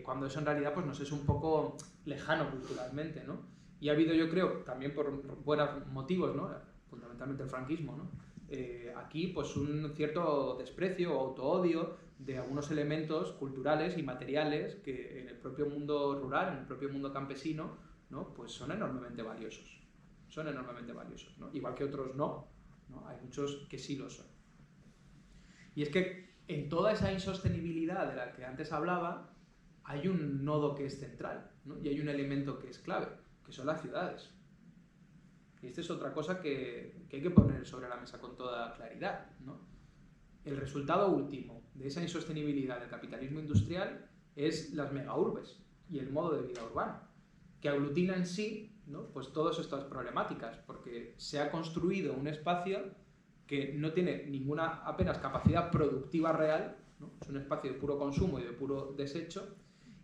Cuando eso en realidad pues nos es un poco lejano culturalmente, ¿no? Y ha habido, yo creo, también por buenos motivos, ¿no? Fundamentalmente el franquismo, ¿no? Aquí pues un cierto desprecio o autoodio de algunos elementos culturales y materiales que en el propio mundo rural, en el propio mundo campesino, ¿no? Pues son enormemente valiosos. Son enormemente valiosos, ¿no? Igual que otros no, ¿no? Hay muchos que sí lo son. Y es que en toda esa insostenibilidad de la que antes hablaba, hay un nodo que es central, ¿no? Y hay un elemento que es clave, que son las ciudades. Y esta es otra cosa que hay que poner sobre la mesa con toda claridad, ¿no? El resultado último de esa insostenibilidad del capitalismo industrial es las megaurbes y el modo de vida urbano, que aglutina en sí, ¿no? Pues todas estas problemáticas, porque se ha construido un espacio que no tiene ninguna apenas capacidad productiva real, ¿no? Es un espacio de puro consumo y de puro desecho,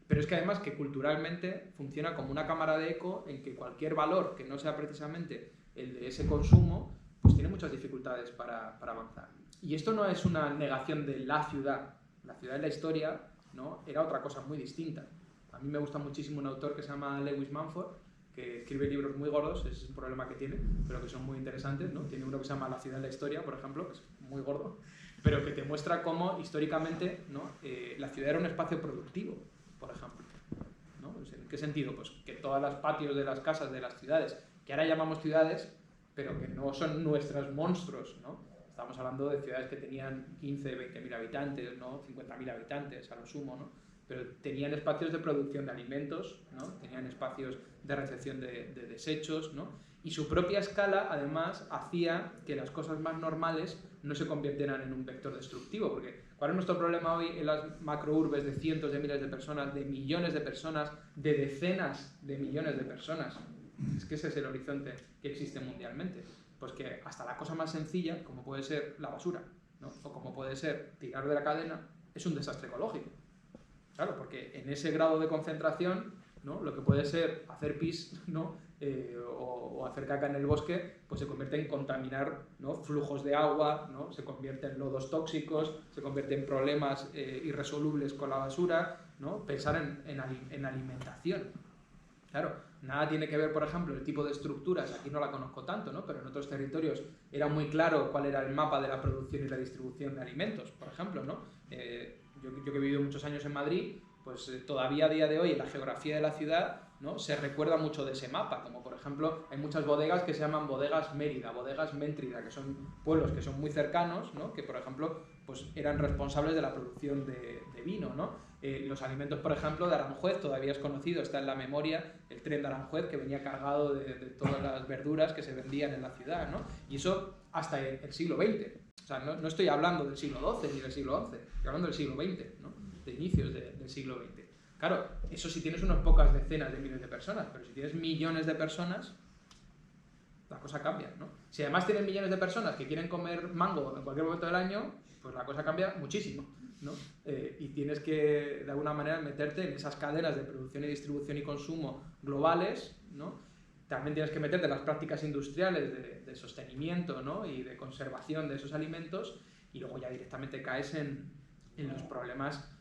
pero es que además que culturalmente funciona como una cámara de eco en que cualquier valor que no sea precisamente el de ese consumo, pues tiene muchas dificultades para avanzar. Y esto no es una negación de la ciudad en la historia, ¿no? Era otra cosa muy distinta. A mí me gusta muchísimo un autor que se llama Lewis Mumford, que escribe libros muy gordos, ese es un problema que tiene, pero que son muy interesantes, ¿no? Tiene uno que se llama La ciudad en la historia, por ejemplo, que es muy gordo, pero que te muestra cómo históricamente, ¿no? La ciudad era un espacio productivo, por ejemplo, ¿no? ¿En qué sentido? Pues que todos los patios de las casas de las ciudades, que ahora llamamos ciudades, pero que no son nuestros monstruos, ¿no? Estamos hablando de ciudades que tenían 15, 20.000 habitantes, ¿no? 50.000 habitantes a lo sumo, ¿no? Pero tenían espacios de producción de alimentos, ¿no? Tenían espacios de recepción de desechos, ¿no? Y su propia escala, además, hacía que las cosas más normales no se convirtieran en un vector destructivo, porque ¿cuál es nuestro problema hoy en las macrourbes de cientos de miles de personas, de millones de personas, de decenas de millones de personas? Es que ese es el horizonte que existe mundialmente. Pues que hasta la cosa más sencilla, como puede ser la basura, ¿no? O como puede ser tirar de la cadena, es un desastre ecológico. Claro, porque en ese grado de concentración, ¿no? Lo que puede ser hacer pis, ¿no? O hacer caca en el bosque, pues se convierte en contaminar, ¿no? Flujos de agua, ¿no? Se convierte en lodos tóxicos, se convierte en problemas irresolubles con la basura, ¿no? Pensar en alimentación. Claro, nada tiene que ver, por ejemplo, el tipo de estructuras, aquí no la conozco tanto, ¿no? Pero en otros territorios era muy claro cuál era el mapa de la producción y la distribución de alimentos, por ejemplo, ¿no? Yo que he vivido muchos años en Madrid, pues todavía a día de hoy en la geografía de la ciudad, ¿no? Se recuerda mucho de ese mapa, como por ejemplo hay muchas bodegas que se llaman bodegas Mérida, bodegas Méntrida, que son pueblos que son muy cercanos, ¿no? Que por ejemplo pues eran responsables de la producción de vino, ¿no? Los alimentos, por ejemplo, de Aranjuez, todavía es conocido, está en la memoria el tren de Aranjuez que venía cargado de todas las verduras que se vendían en la ciudad, ¿no? Y eso hasta el siglo XX. O sea, no estoy hablando del siglo XII ni del siglo XI, estoy hablando del siglo XX, ¿no? De inicios del siglo XX. Claro, eso si tienes unas pocas decenas de miles de personas, pero si tienes millones de personas, la cosa cambia, ¿no? Si además tienes millones de personas que quieren comer mango en cualquier momento del año, pues la cosa cambia muchísimo, ¿no? Y tienes que, de alguna manera, meterte en esas cadenas de producción y distribución y consumo globales, ¿no? También tienes que meterte en las prácticas industriales de sostenimiento, ¿no? Y de conservación de esos alimentos, y luego ya directamente caes en los problemas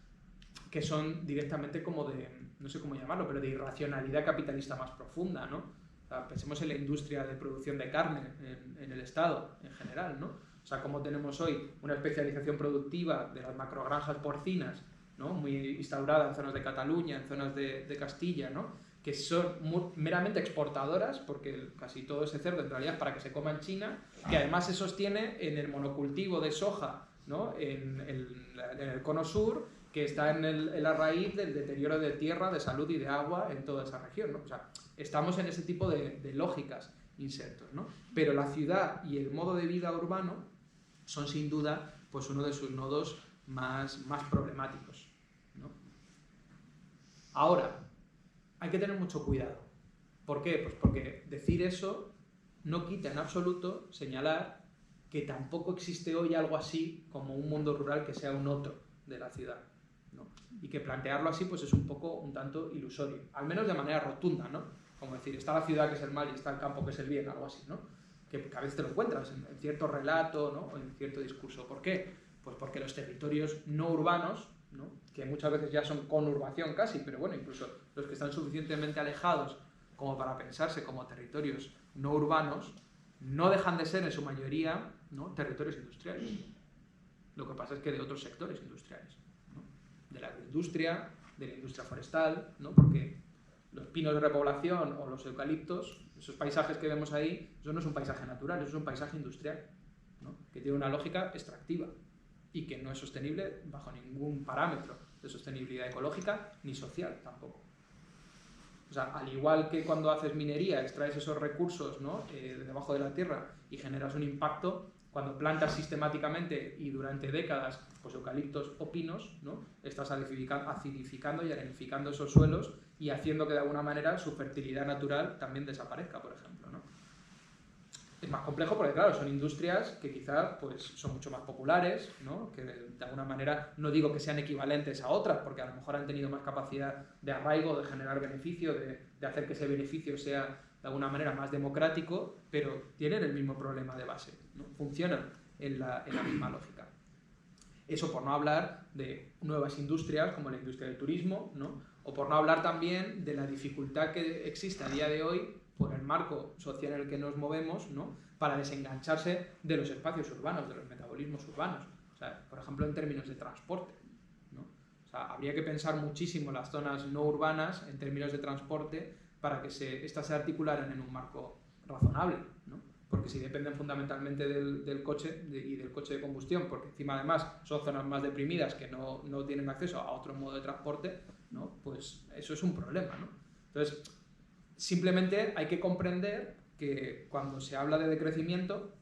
que son directamente como de, no sé cómo llamarlo, pero de irracionalidad capitalista más profunda, ¿no? O sea, pensemos en la industria de producción de carne en el Estado en general, ¿no? O sea, cómo tenemos hoy una especialización productiva de las macrogranjas porcinas, ¿no? Muy instaurada en zonas de Cataluña, en zonas de Castilla, ¿no? Que son meramente exportadoras, porque casi todo ese cerdo en realidad es para que se coma en China, que además se sostiene en el monocultivo de soja, ¿no? En el cono sur, que está en la raíz del deterioro de tierra, de salud y de agua en toda esa región, ¿no? O sea, estamos en ese tipo de lógicas insertos, ¿no? Pero la ciudad y el modo de vida urbano son sin duda pues uno de sus nodos más problemáticos, ¿no? Ahora, hay que tener mucho cuidado. ¿Por qué? Pues porque decir eso no quita en absoluto señalar que tampoco existe hoy algo así como un mundo rural que sea un otro de la ciudad, ¿no? Y que plantearlo así pues es un tanto ilusorio, al menos de manera rotunda, ¿no? Como decir, está la ciudad que es el mal y está el campo que es el bien, algo así, ¿no? Que a veces te lo encuentras en cierto relato, ¿no? O en cierto discurso. ¿Por qué? Pues porque los territorios no urbanos, ¿no? Que muchas veces ya son conurbación casi, pero bueno, incluso los que están suficientemente alejados como para pensarse como territorios no urbanos, no dejan de ser en su mayoría, ¿no? Territorios industriales. Lo que pasa es que de otros sectores industriales, ¿no? De la agroindustria, de la industria forestal, ¿no? Porque los pinos de repoblación o los eucaliptos, esos paisajes que vemos ahí, eso no es un paisaje natural, eso es un paisaje industrial, ¿no? Que tiene una lógica extractiva y que no es sostenible bajo ningún parámetro de sostenibilidad ecológica ni social tampoco. O sea, al igual que cuando haces minería, extraes esos recursos, ¿no? Debajo de la tierra y generas un impacto, cuando plantas sistemáticamente y durante décadas pues eucaliptos o pinos, ¿no? Estás acidificando y arenificando esos suelos y haciendo que de alguna manera su fertilidad natural también desaparezca, por ejemplo, ¿no? Es más complejo porque, claro, son industrias que quizá pues, son mucho más populares, ¿no? Que de alguna manera no digo que sean equivalentes a otras, porque a lo mejor han tenido más capacidad de arraigo, de generar beneficio, de hacer que ese beneficio sea de alguna manera más democrático, pero tienen el mismo problema de base, ¿no? Funcionan en la misma lógica. Eso por no hablar de nuevas industrias como la industria del turismo, ¿no? O por no hablar también de la dificultad que existe a día de hoy por el marco social en el que nos movemos, ¿no? Para desengancharse de los espacios urbanos, de los metabolismos urbanos. O sea, por ejemplo, en términos de transporte, ¿no? O sea, habría que pensar muchísimo las zonas no urbanas en términos de transporte para que estas se articularan en un marco razonable, ¿no? Porque si dependen fundamentalmente del coche y del coche de combustión, porque encima además son zonas más deprimidas que no tienen acceso a otro modo de transporte, ¿no? Pues eso es un problema, ¿no? Entonces, simplemente hay que comprender que cuando se habla de decrecimiento,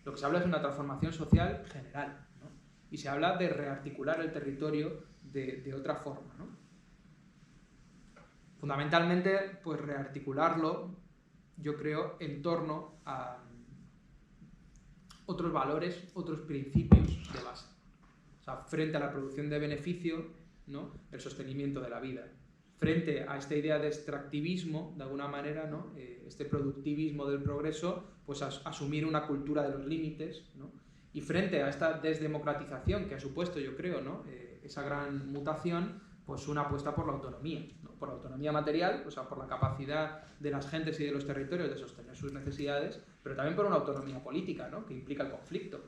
lo que se habla es de una transformación social general, ¿no? Y se habla de rearticular el territorio de otra forma, ¿no? Fundamentalmente, pues rearticularlo, yo creo, en torno a otros valores, otros principios de base. O sea, frente a la producción de beneficio, ¿no? El sostenimiento de la vida. Frente a esta idea de extractivismo, de alguna manera, ¿no? Este productivismo del progreso, pues asumir una cultura de los límites, ¿no? Y frente a esta desdemocratización que ha supuesto, yo creo, ¿no? Esa gran mutación, pues una apuesta por la autonomía, ¿no? Por la autonomía material, o sea, por la capacidad de las gentes y de los territorios de sostener sus necesidades, pero también por una autonomía política, ¿no? Que implica el conflicto.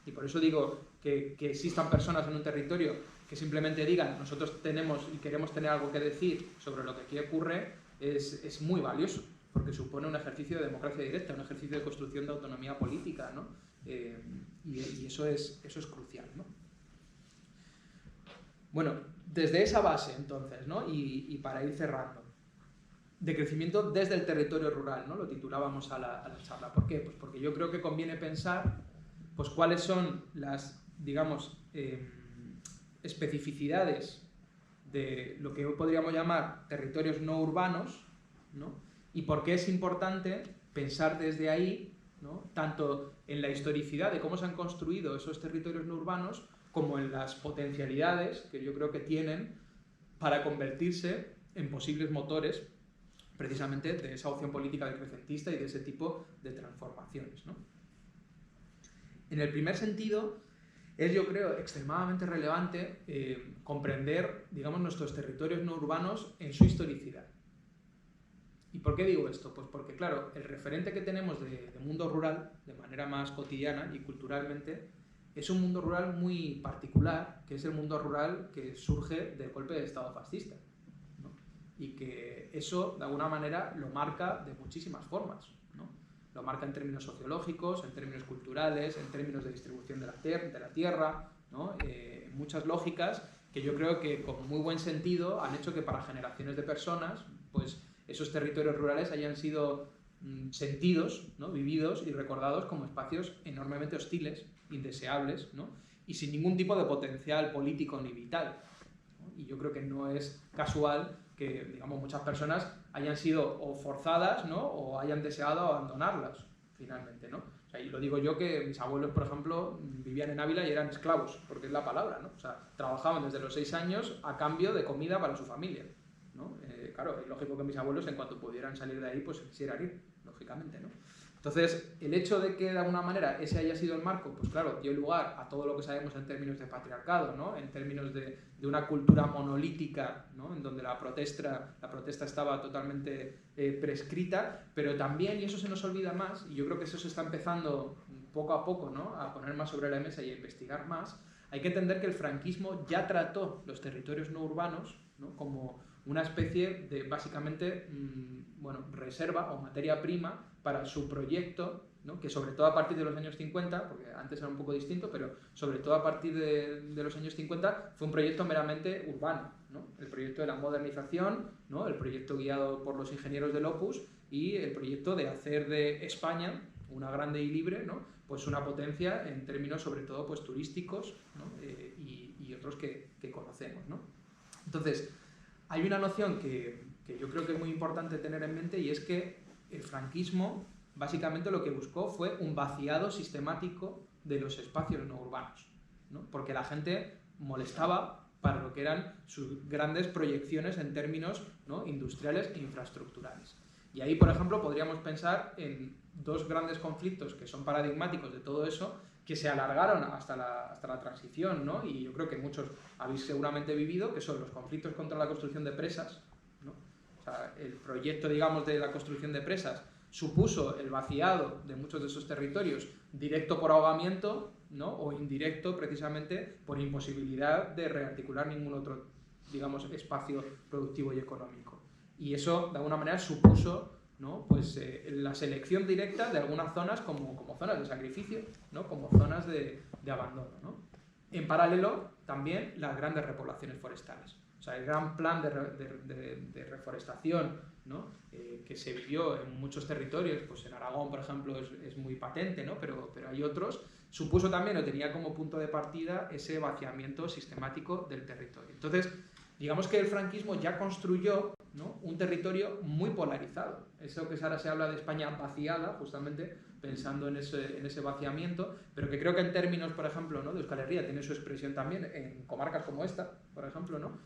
Y por eso digo que existan personas en un territorio que simplemente digan nosotros tenemos y queremos tener algo que decir sobre lo que aquí ocurre es muy valioso, porque supone un ejercicio de democracia directa, un ejercicio de construcción de autonomía política, ¿no? Y eso es crucial, ¿no? Bueno, desde esa base entonces, ¿no? Y para ir cerrando, de crecimiento desde el territorio rural, ¿no? Lo titulábamos a la charla. ¿Por qué? Pues porque yo creo que conviene pensar pues cuáles son las, digamos, especificidades de lo que hoy podríamos llamar territorios no urbanos, ¿no? Y por qué es importante pensar desde ahí, ¿no? Tanto en la historicidad de cómo se han construido esos territorios no urbanos, como en las potencialidades que yo creo que tienen para convertirse en posibles motores precisamente de esa opción política decrecentista y de ese tipo de transformaciones, ¿no? En el primer sentido, es, yo creo, extremadamente relevante comprender, digamos, nuestros territorios no urbanos en su historicidad. ¿Y por qué digo esto? Pues porque, claro, el referente que tenemos de mundo rural, de manera más cotidiana y culturalmente, es un mundo rural muy particular, que es el mundo rural que surge del golpe del Estado fascista, ¿no? Y que eso, de alguna manera, lo marca de muchísimas formas, ¿no? Lo marca en términos sociológicos, en términos culturales, en términos de distribución de la tierra, ¿no? Muchas lógicas que yo creo que con muy buen sentido han hecho que para generaciones de personas, pues esos territorios rurales hayan sido sentidos, ¿no? Vividos y recordados como espacios enormemente hostiles, indeseables, ¿no? Y sin ningún tipo de potencial político ni vital, ¿no? Y yo creo que no es casual que, digamos, muchas personas hayan sido o forzadas, ¿no? O hayan deseado abandonarlas finalmente, ¿no? O sea, y lo digo yo, que mis abuelos, por ejemplo, vivían en Ávila y eran esclavos, porque es la palabra, ¿no? O sea, trabajaban desde los 6 años a cambio de comida para su familia, ¿no? Claro, es lógico que mis abuelos, en cuanto pudieran salir de ahí, pues quisieran ir, lógicamente, ¿no? Entonces, el hecho de que de alguna manera ese haya sido el marco, pues claro, dio lugar a todo lo que sabemos en términos de patriarcado, ¿no? En términos de una cultura monolítica, ¿no? En donde la protesta estaba totalmente prescrita, pero también, y eso se nos olvida más, y yo creo que eso se está empezando poco a poco, ¿no? A poner más sobre la mesa y a investigar más, hay que entender que el franquismo ya trató los territorios no urbanos, ¿no? Como una especie de, básicamente, bueno, reserva o materia prima para su proyecto, ¿no? Que sobre todo a partir de los años 50, porque antes era un poco distinto, pero sobre todo a partir de los años 50 fue un proyecto meramente urbano, ¿no? El proyecto de la modernización, ¿no? El proyecto guiado por los ingenieros del Opus y el proyecto de hacer de España una grande y libre, ¿no? Pues una potencia en términos sobre todo pues turísticos, ¿no? y otros que conocemos, ¿no? Entonces, hay una noción que yo creo que es muy importante tener en mente, y es que el franquismo básicamente lo que buscó fue un vaciado sistemático de los espacios no urbanos, ¿no? Porque la gente molestaba para lo que eran sus grandes proyecciones en términos, ¿no? Industriales e infraestructurales. Y ahí, por ejemplo, podríamos pensar en dos grandes conflictos que son paradigmáticos de todo eso, que se alargaron hasta la transición, ¿no? Y yo creo que muchos habéis seguramente vivido, que son los conflictos contra la construcción de presas, ¿no? O sea, el proyecto, digamos, de la construcción de presas supuso el vaciado de muchos de esos territorios, directo por ahogamiento, ¿no? O indirecto, precisamente, por imposibilidad de rearticular ningún otro, digamos, espacio productivo y económico. Y eso, de alguna manera, supuso, ¿no? Pues la selección directa de algunas zonas como zonas de sacrificio, ¿no? Como zonas de abandono, ¿no? En paralelo, también las grandes repoblaciones forestales. O sea, el gran plan de reforestación, ¿no? Que se vivió en muchos territorios, pues en Aragón, por ejemplo, es muy patente, ¿no? Pero hay otros, supuso también, o tenía como punto de partida, ese vaciamiento sistemático del territorio. Entonces, digamos que el franquismo ya construyó, ¿no? Un territorio muy polarizado. Eso que ahora se habla de España vaciada, justamente pensando en ese vaciamiento, pero que creo que en términos, por ejemplo, ¿no? de Euskal Herria, tiene su expresión también en comarcas como esta, por ejemplo, ¿no?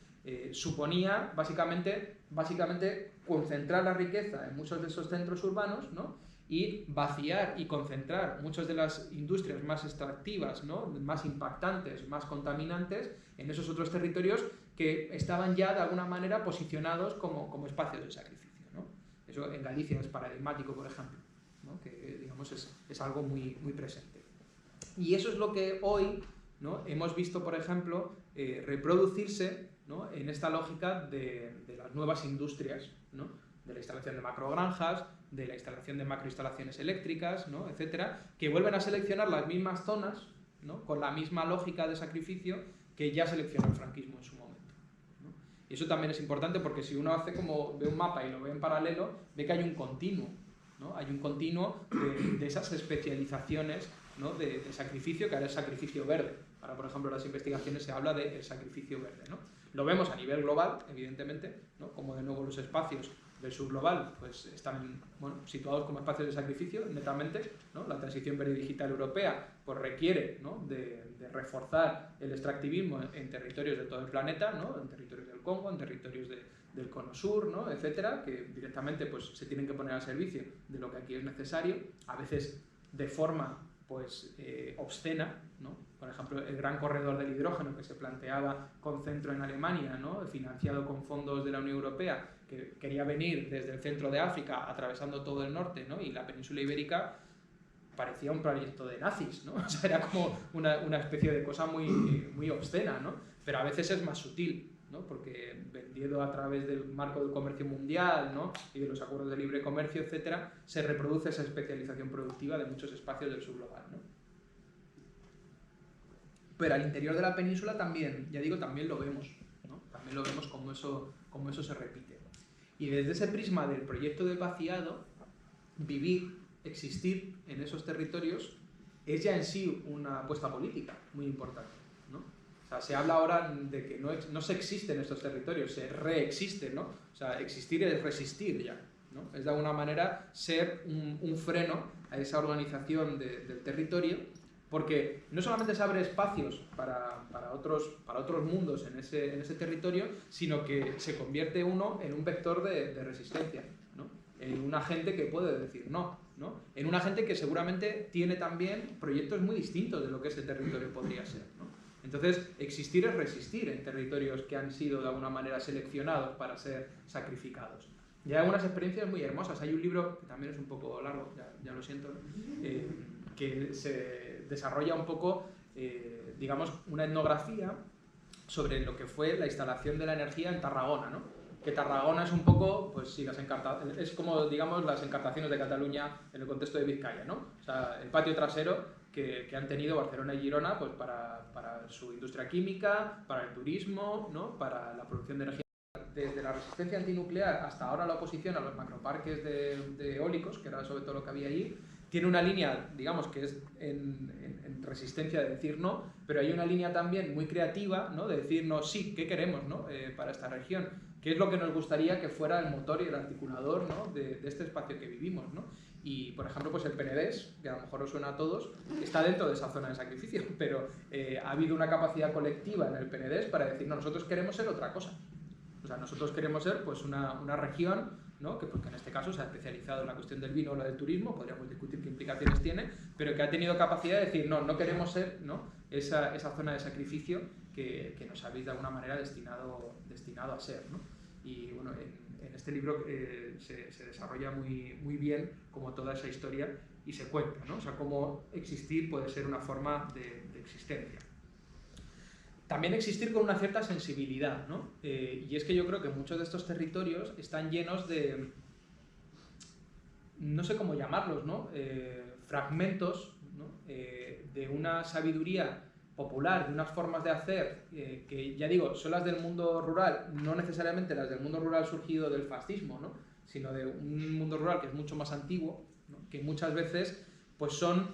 Suponía básicamente concentrar la riqueza en muchos de esos centros urbanos, ¿no? Y vaciar y concentrar muchas de las industrias más extractivas, ¿no? Más impactantes, más contaminantes, en esos otros territorios que estaban ya de alguna manera posicionados como espacios de sacrificio, ¿no? Eso en Galicia es paradigmático, por ejemplo, ¿no? Que digamos es algo muy, muy presente. Y eso es lo que hoy, ¿no? Hemos visto, por ejemplo, reproducirse, ¿no? En esta lógica de las nuevas industrias, ¿no? De la instalación de macrogranjas, de la instalación de macroinstalaciones eléctricas, ¿no? Etcétera, que vuelven a seleccionar las mismas zonas, ¿no? Con la misma lógica de sacrificio que ya seleccionó el franquismo en su momento, ¿no? Y eso también es importante, porque si uno ve un mapa y lo ve en paralelo, ve que hay un continuo, ¿no? Hay un continuo de esas especializaciones, ¿no? de sacrificio, que ahora es sacrificio verde. Ahora, por ejemplo, en las investigaciones se habla del sacrificio verde, ¿no? Lo vemos a nivel global, evidentemente, ¿no? Como de nuevo los espacios del sur global pues están, bueno, situados como espacios de sacrificio, netamente, ¿no? La transición verde digital europea pues requiere, ¿no? de reforzar el extractivismo en territorios de todo el planeta, ¿no? En territorios del Congo, en territorios del Cono Sur, ¿no? Etcétera, que directamente pues, se tienen que poner al servicio de lo que aquí es necesario, a veces de forma pues, obscena, ¿no? Por ejemplo, el gran corredor del hidrógeno que se planteaba con centro en Alemania, ¿no? Financiado con fondos de la Unión Europea, que quería venir desde el centro de África, atravesando todo el norte, ¿no? Y la península ibérica, parecía un proyecto de nazis, ¿no? O sea, era como una especie de cosa muy, muy obscena, ¿no? Pero a veces es más sutil, ¿no? Porque vendido a través del marco del comercio mundial, ¿no? Y de los acuerdos de libre comercio, etcétera, se reproduce esa especialización productiva de muchos espacios del sur global, ¿no? pero al interior de la península también, ya digo, también lo vemos, ¿no? También lo vemos como eso se repite. Y desde ese prisma del proyecto del vaciado, vivir, existir en esos territorios es ya en sí una apuesta política muy importante, ¿no? O sea, se habla ahora de que no se existen estos territorios, se reexisten, ¿no? O sea, existir es resistir ya, ¿no? Es de alguna manera ser un freno a esa organización del territorio, porque no solamente se abre espacios para otros mundos en ese territorio, sino que se convierte uno en un vector de resistencia, ¿no? En un agente que puede decir no, ¿no? En un agente que seguramente tiene también proyectos muy distintos de lo que ese territorio podría ser, ¿no? Entonces, existir es resistir en territorios que han sido de alguna manera seleccionados para ser sacrificados. Y hay algunas experiencias muy hermosas. Hay un libro, que también es un poco largo, ya lo siento, que se desarrolla un poco, digamos, una etnografía sobre lo que fue la instalación de la energía en Tarragona, ¿no? Que Tarragona es un poco, pues sí, es como, digamos, las encartaciones de Cataluña en el contexto de Vizcaya, ¿no? O sea, el patio trasero que han tenido Barcelona y Girona, pues para su industria química, para el turismo, ¿no? Para la producción de energía. Desde la resistencia antinuclear hasta ahora la oposición a los macroparques de eólicos, que era sobre todo lo que había allí, tiene una línea, digamos, que es en resistencia de decir no, pero hay una línea también muy creativa, ¿no? De decir no, sí, ¿qué queremos, ¿no? Para esta región? ¿Qué es lo que nos gustaría que fuera el motor y el articulador, ¿no? de este espacio que vivimos, ¿no? Y, por ejemplo, pues el Penedés, que a lo mejor os suena a todos, está dentro de esa zona de sacrificio, pero ha habido una capacidad colectiva en el Penedés para decir, no, nosotros queremos ser otra cosa. O sea, nosotros queremos ser pues una región, ¿no? que en este caso se ha especializado en la cuestión del vino o la del turismo, podríamos discutir qué implicaciones tiene, pero que ha tenido capacidad de decir, no queremos ser, ¿no? esa zona de sacrificio que nos habéis de alguna manera destinado a ser, ¿no? Y bueno, en este libro se desarrolla muy bien como toda esa historia y se cuenta, ¿no? O sea, cómo existir puede ser una forma de existencia. También existir con una cierta sensibilidad, ¿no? Y es que yo creo que muchos de estos territorios están llenos de, no sé cómo llamarlos, ¿no? Fragmentos, ¿no? De una sabiduría popular, de unas formas de hacer que, ya digo, son las del mundo rural, no necesariamente las del mundo rural surgido del fascismo, ¿no? Sino de un mundo rural que es mucho más antiguo, ¿no? Que muchas veces pues son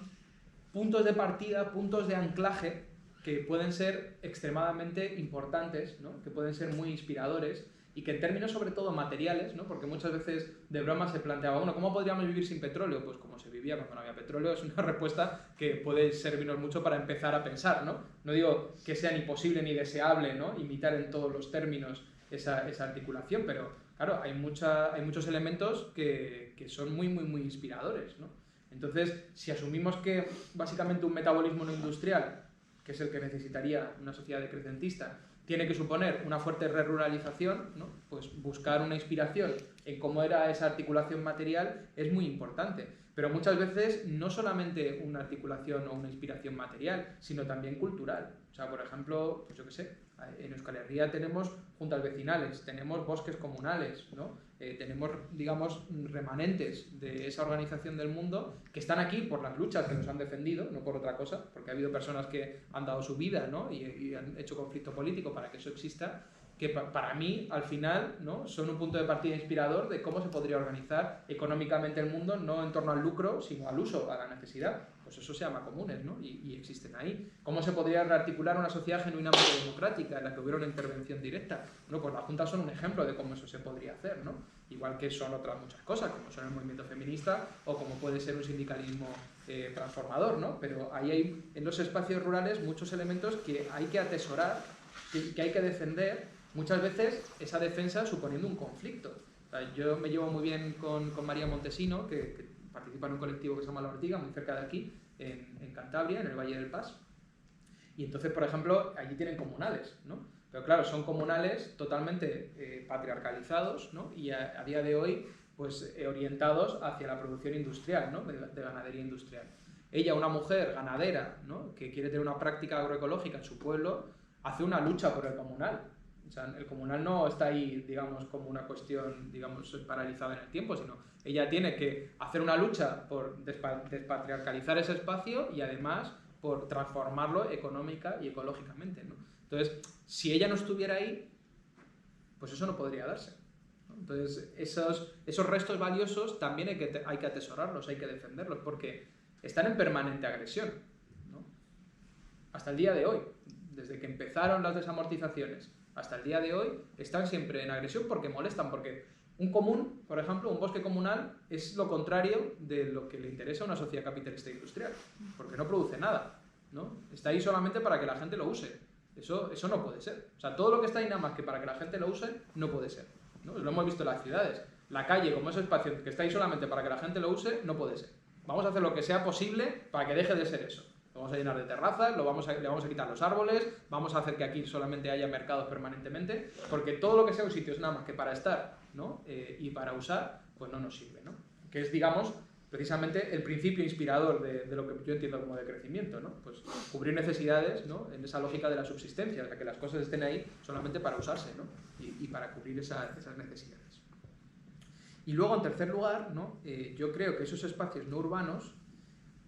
puntos de partida, puntos de anclaje que pueden ser extremadamente importantes, ¿no? Que pueden ser muy inspiradores y que en términos sobre todo materiales, ¿no? Porque muchas veces de broma se planteaba, bueno, ¿cómo podríamos vivir sin petróleo? Pues como se vivía cuando no había petróleo, es una respuesta que puede servirnos mucho para empezar a pensar, ¿no? No digo que sea ni posible ni deseable, ¿no? Imitar en todos los términos esa articulación, pero claro, hay muchos elementos que son muy inspiradores, ¿no? Entonces, si asumimos que básicamente un metabolismo no industrial, que es el que necesitaría una sociedad decrecentista, tiene que suponer una fuerte reruralización, ¿no? Pues buscar una inspiración en cómo era esa articulación material es muy importante. Pero muchas veces no solamente una articulación o una inspiración material, sino también cultural. O sea, por ejemplo, pues yo qué sé, en Euskal Herria tenemos juntas vecinales, tenemos bosques comunales, ¿no? Tenemos, digamos, remanentes de esa organización del mundo que están aquí por las luchas que nos han defendido, no por otra cosa, porque ha habido personas que han dado su vida, ¿no? y han hecho conflicto político para que eso exista, que para mí, al final, ¿no? Son un punto de partida inspirador de cómo se podría organizar económicamente el mundo, no en torno al lucro, sino al uso, a la necesidad. Pues eso se llama comunes, ¿no? Y existen ahí. ¿Cómo se podría rearticular una sociedad genuinamente democrática en la que hubiera una intervención directa? Bueno, pues las juntas son un ejemplo de cómo eso se podría hacer, ¿no? Igual que son otras muchas cosas, como son el movimiento feminista o como puede ser un sindicalismo transformador, ¿no? Pero ahí hay en los espacios rurales muchos elementos que hay que atesorar, que hay que defender, muchas veces esa defensa suponiendo un conflicto. O sea, yo me llevo muy bien con María Montesino, que participa en un colectivo que se llama La Ortiga, muy cerca de aquí, en Cantabria, en el Valle del Pas. Y entonces, por ejemplo, allí tienen comunales, ¿no? Pero claro, son comunales totalmente patriarcalizados, ¿no? Y a día de hoy, pues orientados hacia la producción industrial, ¿no? de ganadería industrial. Ella, una mujer ganadera, ¿no? Que quiere tener una práctica agroecológica en su pueblo, hace una lucha por el comunal. O sea, el comunal no está ahí, digamos, como una cuestión, digamos, paralizada en el tiempo, sino ella tiene que hacer una lucha por despatriarcalizar ese espacio y además por transformarlo económica y ecológicamente, ¿no? Entonces, si ella no estuviera ahí, pues eso no podría darse, ¿no? Entonces, esos restos valiosos también hay que atesorarlos, hay que defenderlos, porque están en permanente agresión, ¿no? Hasta el día de hoy, desde que empezaron las desamortizaciones hasta el día de hoy, están siempre en agresión porque molestan, porque un común, por ejemplo, un bosque comunal es lo contrario de lo que le interesa a una sociedad capitalista e industrial, porque no produce nada, ¿no? Está ahí solamente para que la gente lo use. Eso no puede ser. O sea, todo lo que está ahí nada más que para que la gente lo use, no puede ser, ¿no? Lo hemos visto en las ciudades. La calle, como ese espacio que está ahí solamente para que la gente lo use, no puede ser. Vamos a hacer lo que sea posible para que deje de ser eso. Lo vamos a llenar de terrazas, le vamos a quitar los árboles, vamos a hacer que aquí solamente haya mercados permanentemente, porque todo lo que sea un sitio es nada más que para estar, ¿no? Y para usar, pues no nos sirve, ¿no? Que es, digamos, precisamente el principio inspirador de lo que yo entiendo como de crecimiento, ¿no? Pues cubrir necesidades, ¿no? En esa lógica de la subsistencia, o sea, que las cosas estén ahí solamente para usarse, ¿no? Y para cubrir esas necesidades. Y luego, en tercer lugar, ¿no? Yo creo que esos espacios no urbanos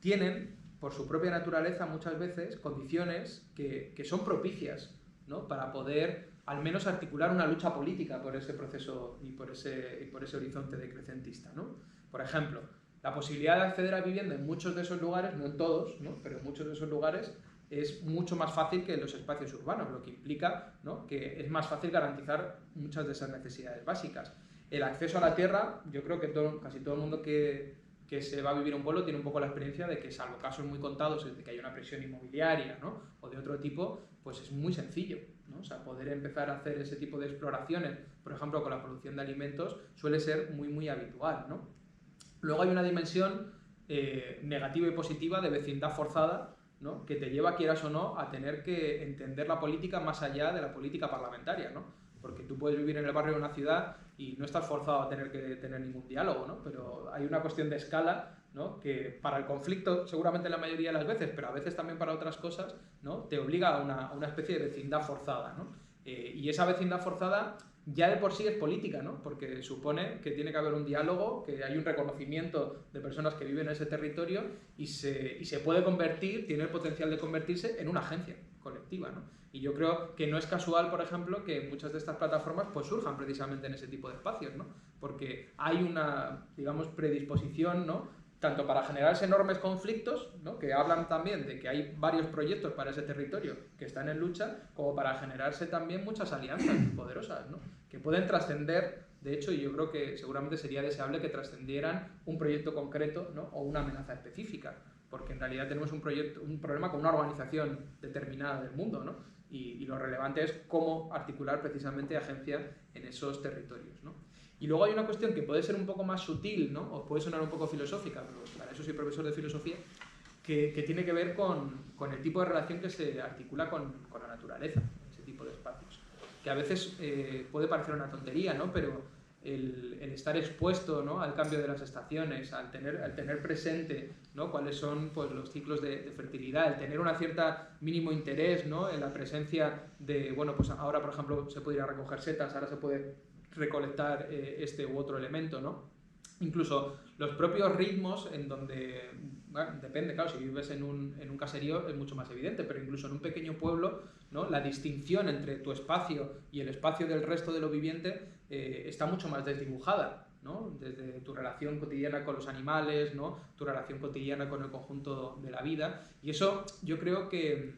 tienen, por su propia naturaleza, muchas veces condiciones que son propicias, ¿no? Para poder al menos articular una lucha política por ese proceso y por ese horizonte decrecentista, ¿no? Por ejemplo, la posibilidad de acceder a vivienda en muchos de esos lugares, no en todos, ¿no? Pero en muchos de esos lugares es mucho más fácil que en los espacios urbanos, lo que implica, ¿no? Que es más fácil garantizar muchas de esas necesidades básicas. El acceso a la tierra, yo creo que casi todo el mundo que se va a vivir a un pueblo tiene un poco la experiencia de que, salvo casos muy contados de que haya una presión inmobiliaria, ¿no? O de otro tipo, pues es muy sencillo, ¿no? O sea, poder empezar a hacer ese tipo de exploraciones, por ejemplo, con la producción de alimentos, suele ser muy, muy habitual, ¿no? Luego hay una dimensión negativa y positiva de vecindad forzada, ¿no? Que te lleva, quieras o no, a tener que entender la política más allá de la política parlamentaria, ¿no? Porque tú puedes vivir en el barrio de una ciudad y no estás forzado a tener que tener ningún diálogo, ¿no? Pero hay una cuestión de escala, ¿no? Que para el conflicto, seguramente la mayoría de las veces, pero a veces también para otras cosas, ¿no? Te obliga a una especie de vecindad forzada, ¿no? Y esa vecindad forzada ya de por sí es política, ¿no? Porque supone que tiene que haber un diálogo, que hay un reconocimiento de personas que viven en ese territorio y se puede convertir, tiene el potencial de convertirse en una agencia colectiva, ¿no? Y yo creo que no es casual, por ejemplo, que muchas de estas plataformas pues surjan precisamente en ese tipo de espacios, ¿no? Porque hay una, digamos, predisposición, ¿no? Tanto para generarse enormes conflictos, ¿no? Que hablan también de que hay varios proyectos para ese territorio que están en lucha, como para generarse también muchas alianzas poderosas, ¿no? Que pueden trascender, de hecho, y yo creo que seguramente sería deseable que trascendieran un proyecto concreto, ¿no? O una amenaza específica, porque en realidad tenemos un problema con una organización determinada del mundo, ¿no? Y lo relevante es cómo articular precisamente agencia en esos territorios, ¿no? Y luego hay una cuestión que puede ser un poco más sutil, ¿no? O puede sonar un poco filosófica, pero para eso soy profesor de filosofía, que tiene que ver con el tipo de relación que se articula con la naturaleza, ese tipo de espacios. Que a veces puede parecer una tontería, ¿no? Pero el estar expuesto, ¿no? Al cambio de las estaciones, al tener presente, ¿no? Cuáles son, pues, los ciclos de fertilidad, el tener una cierta mínimo interés, ¿no? En la presencia de, bueno, pues ahora, por ejemplo, se puede ir a recoger setas, ahora se puede recolectar este u otro elemento, ¿no? Incluso los propios ritmos en donde, bueno, depende, claro, si vives en un caserío es mucho más evidente, pero incluso en un pequeño pueblo, ¿no? La distinción entre tu espacio y el espacio del resto de lo viviente está mucho más desdibujada, ¿no? Desde tu relación cotidiana con los animales, ¿no? Tu relación cotidiana con el conjunto de la vida, y eso yo creo que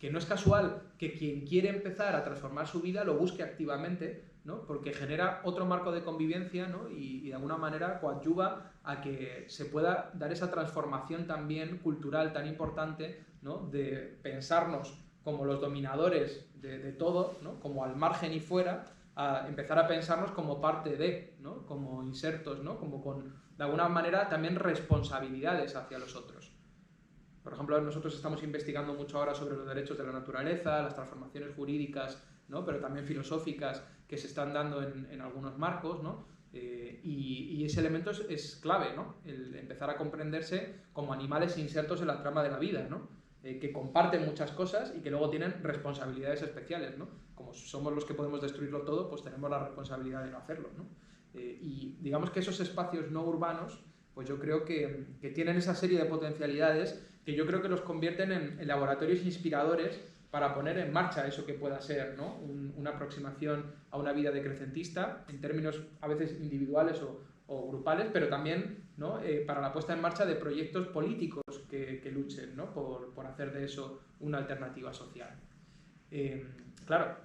no es casual que quien quiere empezar a transformar su vida lo busque activamente, ¿no? Porque genera otro marco de convivencia, ¿no? Y de alguna manera coadyuva a que se pueda dar esa transformación también cultural tan importante, ¿no? De pensarnos como los dominadores de todo, ¿no? Como al margen y fuera, a empezar a pensarnos como parte de, ¿no? Como insertos, ¿no? Como con, de alguna manera, también responsabilidades hacia los otros. Por ejemplo, nosotros estamos investigando mucho ahora sobre los derechos de la naturaleza, las transformaciones jurídicas, ¿no? Pero también filosóficas que se están dando en algunos marcos, ¿no? Y ese elemento es clave, ¿no? El empezar a comprenderse como animales insertos en la trama de la vida, ¿no? Que comparten muchas cosas y que luego tienen responsabilidades especiales, ¿no? Como somos los que podemos destruirlo todo, pues tenemos la responsabilidad de no hacerlo, ¿no? Y digamos que esos espacios no urbanos pues yo creo que tienen esa serie de potencialidades que yo creo que los convierten en laboratorios inspiradores para poner en marcha eso que pueda ser, ¿no? Una aproximación a una vida decrecentista en términos a veces individuales o grupales, pero también, ¿no? Para la puesta en marcha de proyectos políticos que luchen, ¿no? por hacer de eso una alternativa social. Claro,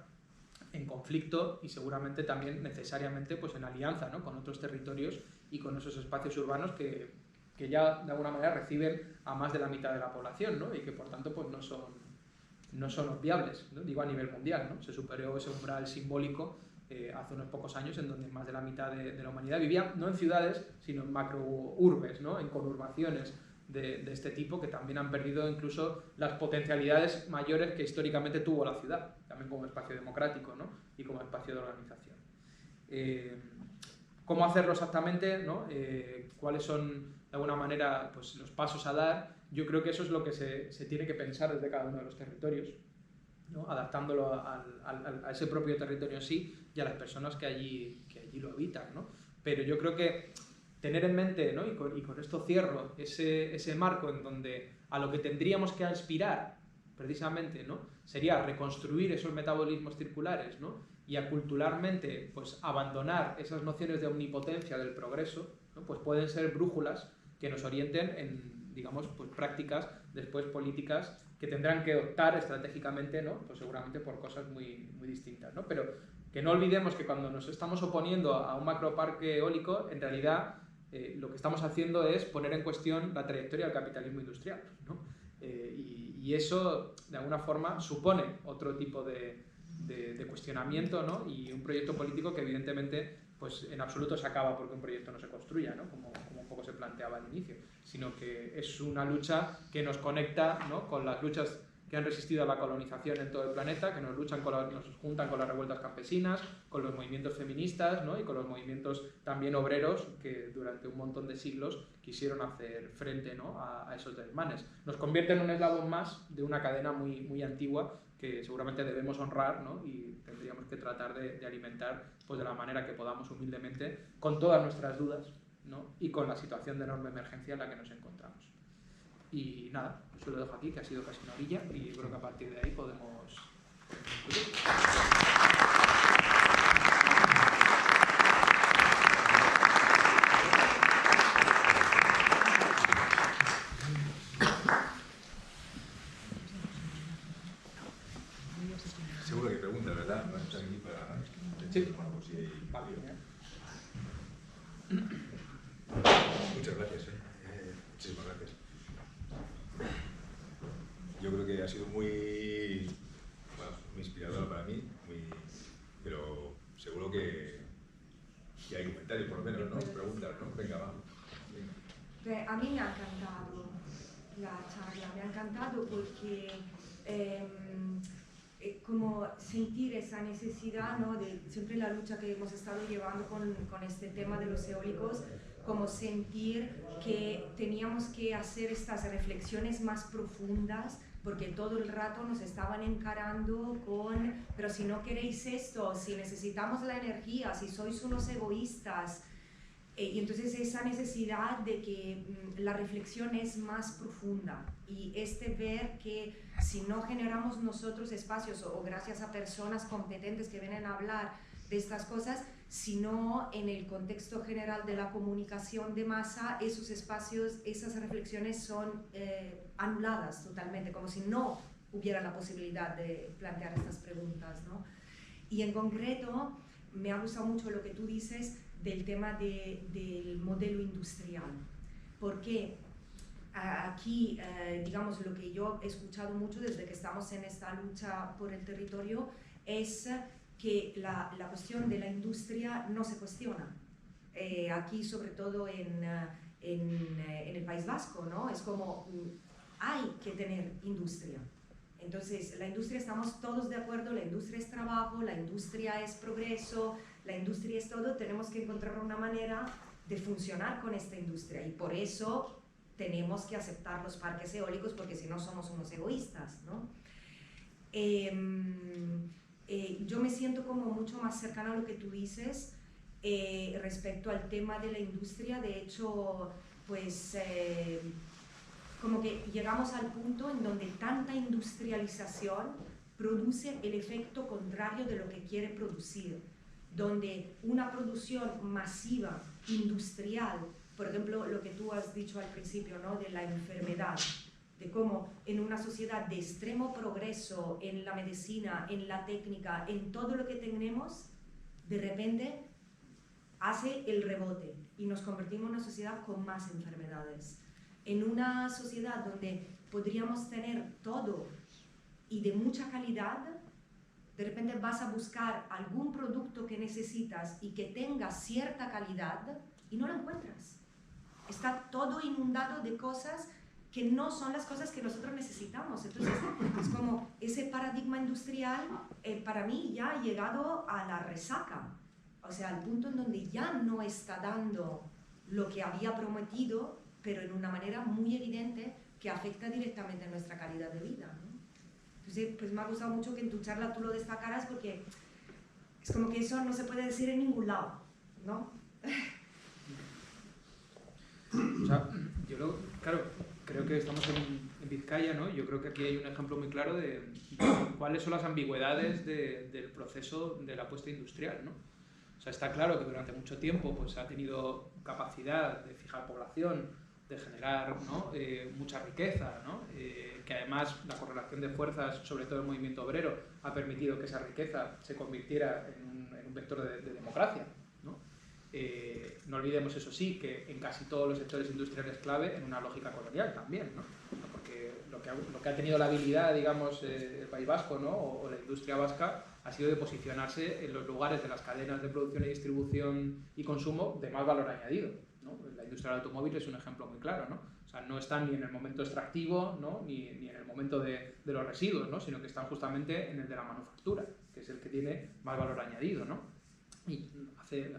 en conflicto y seguramente también necesariamente pues en alianza, ¿no? Con otros territorios y con esos espacios urbanos que ya de alguna manera reciben a más de la mitad de la población, ¿no? Y que por tanto pues no son obviables, ¿no? Digo a nivel mundial, ¿no? Se superó ese umbral simbólico hace unos pocos años en donde más de la mitad de la humanidad vivía no en ciudades sino en macrourbes, ¿no? En conurbaciones de este tipo que también han perdido incluso las potencialidades mayores que históricamente tuvo la ciudad, también como espacio democrático, ¿no? Y como espacio de organización. ¿Cómo hacerlo exactamente, ¿no? ¿Cuáles son de alguna manera pues, los pasos a dar? Yo creo que eso es lo que se tiene que pensar desde cada uno de los territorios, ¿no? Adaptándolo a ese propio territorio en sí y a las personas que allí lo habitan, ¿no? Pero yo creo que tener en mente, ¿no? y con esto cierro, ese marco en donde a lo que tendríamos que aspirar precisamente, ¿no? Sería reconstruir esos metabolismos circulares, ¿no? Y aculturalmente pues, abandonar esas nociones de omnipotencia del progreso, ¿no? Pues pueden ser brújulas que nos orienten en, digamos, pues, prácticas, después políticas, que tendrán que optar estratégicamente, ¿no? Pues seguramente por cosas muy, muy distintas, ¿no? Pero que no olvidemos que cuando nos estamos oponiendo a un macroparque eólico, en realidad lo que estamos haciendo es poner en cuestión la trayectoria del capitalismo industrial, ¿no? Y eso, de alguna forma, supone otro tipo de cuestionamiento, ¿no? Y un proyecto político que evidentemente pues, en absoluto se acaba porque un proyecto no se construya, ¿no? Como un poco se planteaba al inicio, sino que es una lucha que nos conecta, ¿no? Con las luchas que han resistido a la colonización en todo el planeta, que nos juntan con las revueltas campesinas, con los movimientos feministas, ¿no? Y con los movimientos también obreros que durante un montón de siglos quisieron hacer frente, ¿no? a esos desmanes. Nos convierte en un eslabón más de una cadena muy, muy antigua que seguramente debemos honrar, ¿no? Y tendríamos que tratar de alimentar pues, de la manera que podamos humildemente, con todas nuestras dudas, ¿no? Y con la situación de enorme emergencia en la que nos encontramos. Y nada, pues lo dejo aquí, que ha sido casi una orilla, y creo que a partir de ahí podemos... Seguro que preguntas, ¿verdad? No están aquí para... Sí. Bueno, pues sí, Vale. Muchas gracias. Muchísimas gracias. Yo creo que ha sido muy inspirador para mí, pero seguro que hay comentarios, por lo menos, ¿no? Preguntas, ¿no? Venga, va. Venga. A mí me ha encantado la charla, me ha encantado porque como sentir esa necesidad, ¿no? De siempre la lucha que hemos estado llevando con este tema de los eólicos, como sentir que teníamos que hacer estas reflexiones más profundas porque todo el rato nos estaban encarando con, pero si no queréis esto, si necesitamos la energía, si sois unos egoístas. Y entonces esa necesidad de que la reflexión es más profunda y ver que si no generamos nosotros espacios o gracias a personas competentes que vienen a hablar de estas cosas, sino en el contexto general de la comunicación de masa, esos espacios, esas reflexiones son anuladas totalmente, como si no hubiera la posibilidad de plantear estas preguntas, ¿no? Y en concreto, me ha gustado mucho lo que tú dices del tema del modelo industrial, porque aquí, digamos, lo que yo he escuchado mucho desde que estamos en esta lucha por el territorio es que la cuestión de la industria no se cuestiona. Aquí, sobre todo en el País Vasco, ¿no? Es como, hay que tener industria. Entonces, la industria, estamos todos de acuerdo, la industria es trabajo, la industria es progreso, la industria es todo, tenemos que encontrar una manera de funcionar con esta industria y por eso tenemos que aceptar los parques eólicos porque si no somos unos egoístas, ¿no? Yo me siento como mucho más cercana a lo que tú dices respecto al tema de la industria. De hecho, pues como que llegamos al punto en donde tanta industrialización produce el efecto contrario de lo que quiere producir, donde una producción masiva, industrial, por ejemplo, lo que tú has dicho al principio, ¿no?, de la enfermedad, de cómo en una sociedad de extremo progreso en la medicina, en la técnica, en todo lo que tenemos, de repente hace el rebote y nos convertimos en una sociedad con más enfermedades. En una sociedad donde podríamos tener todo y de mucha calidad, de repente vas a buscar algún producto que necesitas y que tenga cierta calidad y no lo encuentras. Está todo inundado de cosas que no son las cosas que nosotros necesitamos. Entonces, es como ese paradigma industrial, para mí ya ha llegado a la resaca. O sea, al punto en donde ya no está dando lo que había prometido, pero en una manera muy evidente que afecta directamente a nuestra calidad de vida, ¿no? Entonces, pues me ha gustado mucho que en tu charla tú lo destacaras, porque es como que eso no se puede decir en ningún lado, ¿no? O sea, claro, creo que estamos en Vizcaya, ¿no? Yo creo que aquí hay un ejemplo muy claro de cuáles son las ambigüedades del proceso de la apuesta industrial, ¿no? O sea, está claro que durante mucho tiempo pues, ha tenido capacidad de fijar población, de generar, ¿no?, mucha riqueza, ¿no? Que además la correlación de fuerzas, sobre todo el movimiento obrero, ha permitido que esa riqueza se convirtiera en un vector de democracia, ¿no? No olvidemos, eso sí, que en casi todos los sectores industriales clave, en una lógica colonial también, ¿no? Porque lo que ha tenido la habilidad, digamos, el País Vasco, ¿no?, o la industria vasca, ha sido de posicionarse en los lugares de las cadenas de producción y distribución y consumo de más valor añadido, ¿no? La industria del automóvil es un ejemplo muy claro, ¿no? O sea, no están ni en el momento extractivo, ¿no?, ni en el momento de los residuos, ¿no?, sino que están justamente en el de la manufactura, que es el que tiene más valor añadido, ¿no? Y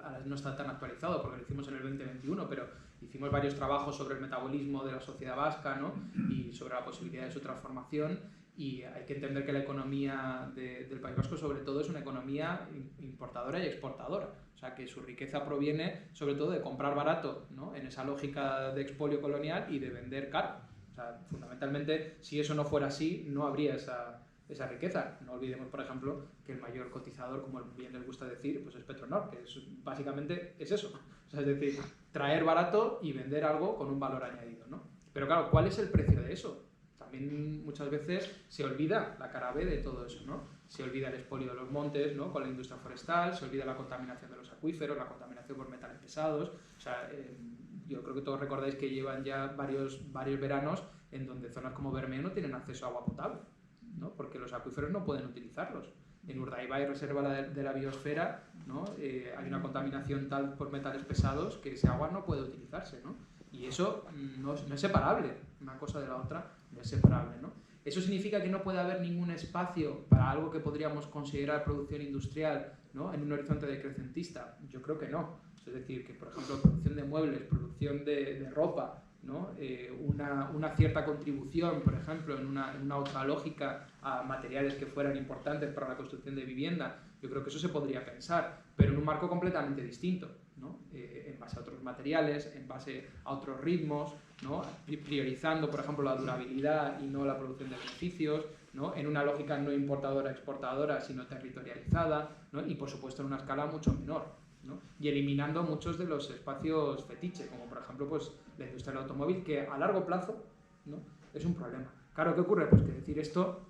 ahora no está tan actualizado porque lo hicimos en el 2021, pero hicimos varios trabajos sobre el metabolismo de la sociedad vasca, ¿no?, y sobre la posibilidad de su transformación, y hay que entender que la economía del País Vasco sobre todo es una economía importadora y exportadora, o sea que su riqueza proviene sobre todo de comprar barato, ¿no?, en esa lógica de expolio colonial, y de vender caro. O sea, fundamentalmente, si eso no fuera así, no habría esa riqueza. No olvidemos, por ejemplo, que el mayor cotizador, como bien les gusta decir, pues es Petronor, que básicamente es eso. O sea, es decir, traer barato y vender algo con un valor añadido, ¿no? Pero claro, ¿cuál es el precio de eso? También muchas veces se olvida la cara B de todo eso, ¿no? Se olvida el expolio de los montes, ¿no?, con la industria forestal, se olvida la contaminación de los acuíferos, la contaminación por metales pesados. O sea, yo creo que todos recordáis que llevan ya varios veranos en donde zonas como Bermeo no tienen acceso a agua potable, ¿no?, porque los acuíferos no pueden utilizarlos. En Urdaibai, reserva de la biosfera, ¿no?, hay una contaminación tal por metales pesados que ese agua no puede utilizarse, ¿no? Y eso no es separable, una cosa de la otra no es separable, ¿no? ¿Eso significa que no puede haber ningún espacio para algo que podríamos considerar producción industrial, ¿no?, en un horizonte decrecentista? Yo creo que no. Es decir, que por ejemplo producción de muebles, producción de ropa, ¿no?, una cierta contribución, por ejemplo, en una otra lógica a materiales que fueran importantes para la construcción de vivienda, yo creo que eso se podría pensar, pero en un marco completamente distinto, ¿no? En base a otros materiales, en base a otros ritmos, ¿no?, priorizando, por ejemplo, la durabilidad y no la producción de beneficios, ¿no?, en una lógica no importadora-exportadora, sino territorializada, ¿no?, y por supuesto en una escala mucho menor, ¿no?, y eliminando muchos de los espacios fetiche, como por ejemplo pues, la industria del automóvil, que a largo plazo, ¿no?, es un problema. Claro, ¿qué ocurre? Pues que decir esto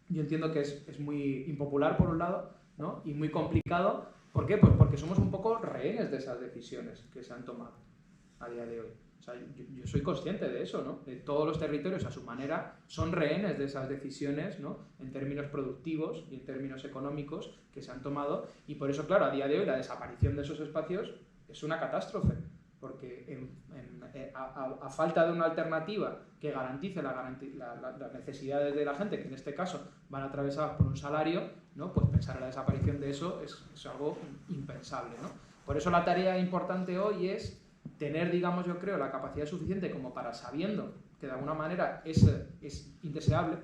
yo entiendo que es muy impopular por un lado, ¿no?, y muy complicado. ¿Por qué? Pues porque somos un poco rehenes de esas decisiones que se han tomado a día de hoy. O sea, yo soy consciente de eso, ¿no? De todos los territorios a su manera son rehenes de esas decisiones, ¿no?, en términos productivos y en términos económicos que se han tomado, y por eso, claro, a día de hoy la desaparición de esos espacios es una catástrofe, porque a falta de una alternativa que garantice las necesidades de la gente, que en este caso van atravesadas por un salario, ¿no?, pues pensar en la desaparición de eso es algo impensable, ¿no? Por eso la tarea importante hoy es tener, digamos, yo creo, la capacidad suficiente como para, sabiendo que de alguna manera es indeseable,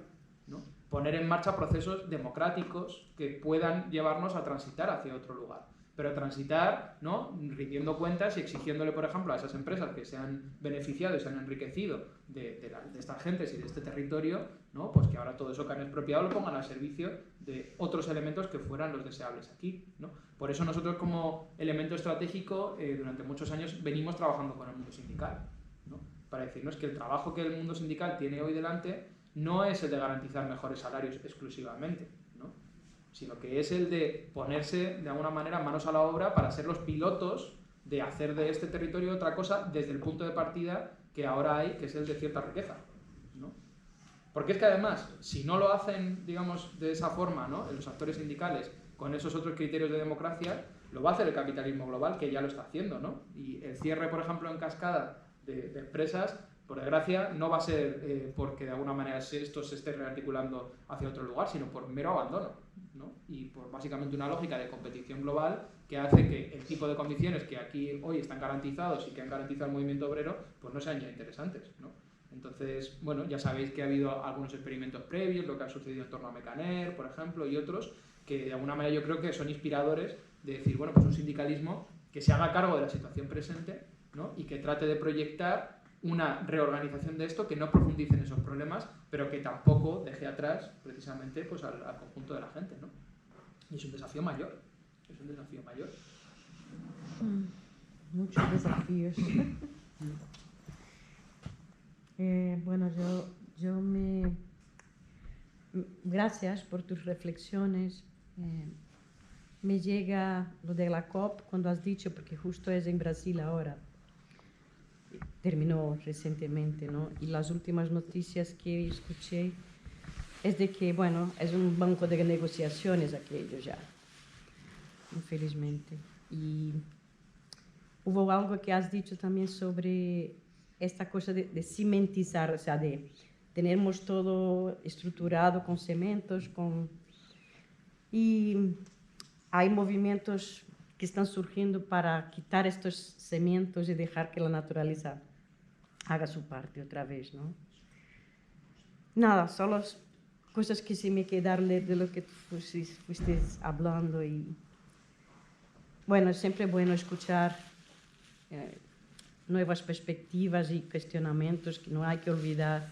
¿no?, poner en marcha procesos democráticos que puedan llevarnos a transitar hacia otro lugar. pero transitar, ¿no? Rindiendo cuentas y exigiéndole, por ejemplo, a esas empresas que se han beneficiado y se han enriquecido de estas gentes y de este territorio, ¿no? Pues que ahora todo eso que han expropiado lo pongan al servicio de otros elementos que fueran los deseables aquí, ¿no? Por eso nosotros como elemento estratégico durante muchos años venimos trabajando con el mundo sindical, ¿no? Para decirnos que el trabajo que el mundo sindical tiene hoy delante no es el de garantizar mejores salarios exclusivamente, ¿no? Sino que es el de ponerse de alguna manera manos a la obra para ser los pilotos de hacer de este territorio otra cosa desde el punto de partida que ahora hay, que es el de cierta riqueza, ¿no? Porque es que además, si no lo hacen, digamos, de esa forma, ¿no? Los actores sindicales, con esos otros criterios de democracia, lo va a hacer el capitalismo global, que ya lo está haciendo, ¿no? Y el cierre, por ejemplo, en cascada de empresas, por desgracia, no va a ser porque de alguna manera esto se esté rearticulando hacia otro lugar, sino por mero abandono, ¿no? Y por básicamente una lógica de competición global que hace que el tipo de condiciones que aquí hoy están garantizados y que han garantizado el movimiento obrero, pues no sean ya interesantes, ¿no? Entonces, bueno, ya sabéis que ha habido algunos experimentos previos, lo que ha sucedido en torno a Mecaner, por ejemplo, y otros, que de alguna manera yo creo que son inspiradores de decir, bueno, pues un sindicalismo que se haga cargo de la situación presente, ¿no? Y que trate de proyectar una reorganización de esto que no profundice en esos problemas, pero que tampoco deje atrás precisamente pues, al conjunto de la gente, ¿no? Y es un desafío mayor, es un desafío mayor. Muchos desafíos. Bueno, gracias por tus reflexiones. Me llega lo de la COP cuando has dicho, porque justo es en Brasil ahora, terminó recientemente, ¿no? Y las últimas noticias que escuché es de que, bueno, es un banco de negociaciones aquello ya, infelizmente. Y hubo algo que has dicho también sobre esta cosa de cimentizar, o sea, de tenermos todo estructurado con cementos, y hay movimientos que están surgiendo para quitar estos cimientos y dejar que la naturaleza haga su parte otra vez, ¿no? Nada, solo cosas que se me quedaron de lo que fuiste hablando. Y bueno, es siempre bueno escuchar nuevas perspectivas y cuestionamientos, que no hay que olvidar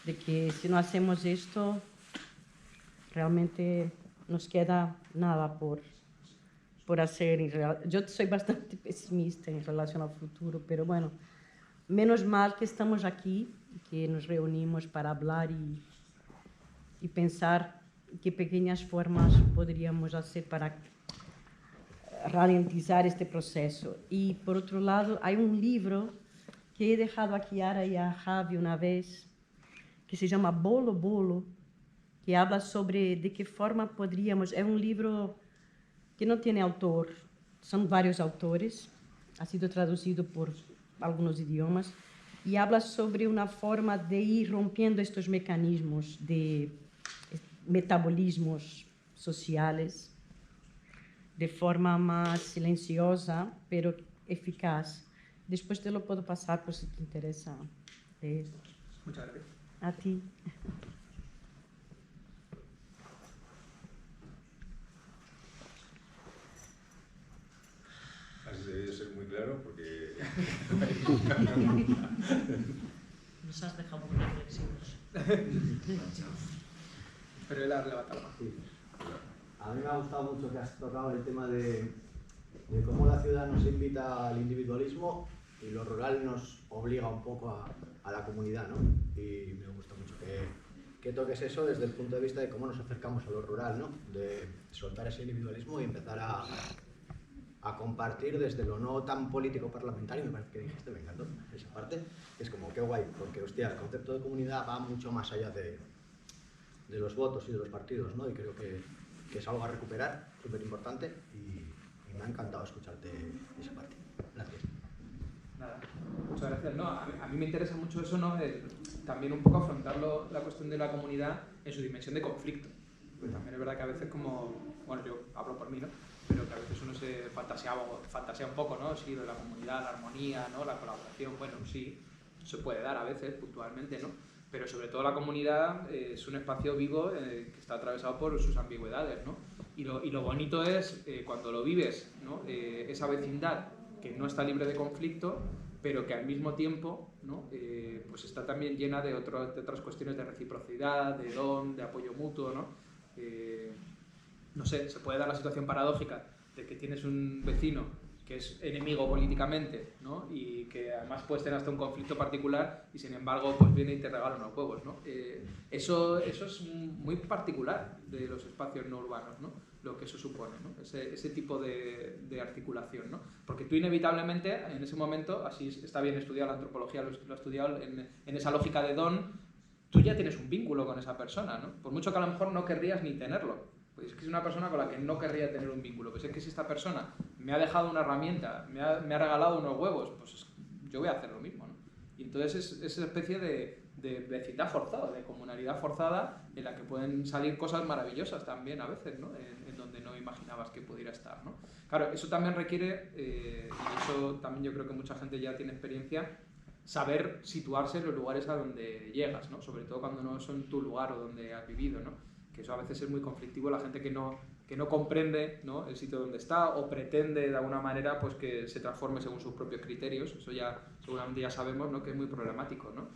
de que si no hacemos esto, realmente nos queda nada por hacer. Yo soy bastante pesimista en relación al futuro, pero bueno, menos mal que estamos aquí, que nos reunimos para hablar y pensar qué pequeñas formas podríamos hacer para ralentizar este proceso. Y por otro lado, hay un libro que he dejado a Chiara y a Javi una vez, que se llama Bolo Bolo, que habla sobre de qué forma podríamos... Es un libro que no tiene autor, son varios autores, ha sido traducido por algunos idiomas, y habla sobre una forma de ir rompiendo estos mecanismos de metabolismos sociales de forma más silenciosa, pero eficaz. Después te lo puedo pasar por si te interesa leer. Muchas gracias. A ti. Así se debe ser muy claro porque... Nos has dejado muy reflexivos. Pero él ha levantado la mano. Sí. A mí me ha gustado mucho que has tocado el tema de cómo la ciudad nos invita al individualismo y lo rural nos obliga un poco a la comunidad, ¿no? Y me gusta mucho que toques eso desde el punto de vista de cómo nos acercamos a lo rural, ¿no? De soltar ese individualismo y empezar a compartir desde lo no tan político parlamentario. Me parece que dijiste, me encantó esa parte, que es como qué guay, porque hostia, el concepto de comunidad va mucho más allá de los votos y de los partidos, ¿no? Y creo que es algo a recuperar, súper importante, y me ha encantado escucharte esa parte. Gracias. Nada, muchas gracias. No, a mí me interesa mucho eso, ¿no? También un poco afrontarlo, la cuestión de la comunidad en su dimensión de conflicto. Pues también es verdad que a veces como, bueno, yo hablo por mí, ¿no? Pero que a veces uno se fantasea un poco, ¿no? Sí, de la comunidad, la armonía, ¿no? La colaboración, bueno, sí, se puede dar a veces, puntualmente, ¿no? pero sobre todo la comunidad es un espacio vivo que está atravesado por sus ambigüedades, ¿no? Y lo bonito es cuando lo vives, ¿no? Esa vecindad que no está libre de conflicto, pero que al mismo tiempo, ¿no? Pues está también llena de otras cuestiones de reciprocidad, de don, de apoyo mutuo, ¿no? No sé, se puede dar la situación paradójica de que tienes un vecino que es enemigo políticamente, ¿no? Y que además puedes tener hasta un conflicto particular y sin embargo pues viene y te regala unos huevos, ¿no? Eso es muy particular de los espacios no urbanos, ¿no? Lo que eso supone, ¿no? Ese tipo de articulación, ¿no? Porque tú inevitablemente en ese momento, así está bien estudiado, la antropología lo ha estudiado en esa lógica de don, tú ya tienes un vínculo con esa persona, ¿no? Por mucho que a lo mejor no querrías ni tenerlo. Pues es que es una persona con la que no querría tener un vínculo. Pues es que si esta persona me ha dejado una herramienta, me ha regalado unos huevos, pues yo voy a hacer lo mismo, ¿no? Y entonces es esa especie de vecindad forzada, de comunalidad forzada, en la que pueden salir cosas maravillosas también a veces, ¿no? En donde no imaginabas que pudiera estar, ¿no? Claro, eso también requiere, y eso también yo creo que mucha gente ya tiene experiencia, saber situarse en los lugares a donde llegas, ¿no? Sobre todo cuando no son tu lugar o donde has vivido, ¿no? Que eso a veces es muy conflictivo, la gente que no comprende, ¿no? El sitio donde está o pretende de alguna manera pues que se transforme según sus propios criterios. Eso ya seguramente ya sabemos, ¿no? Que es muy problemático, ¿no?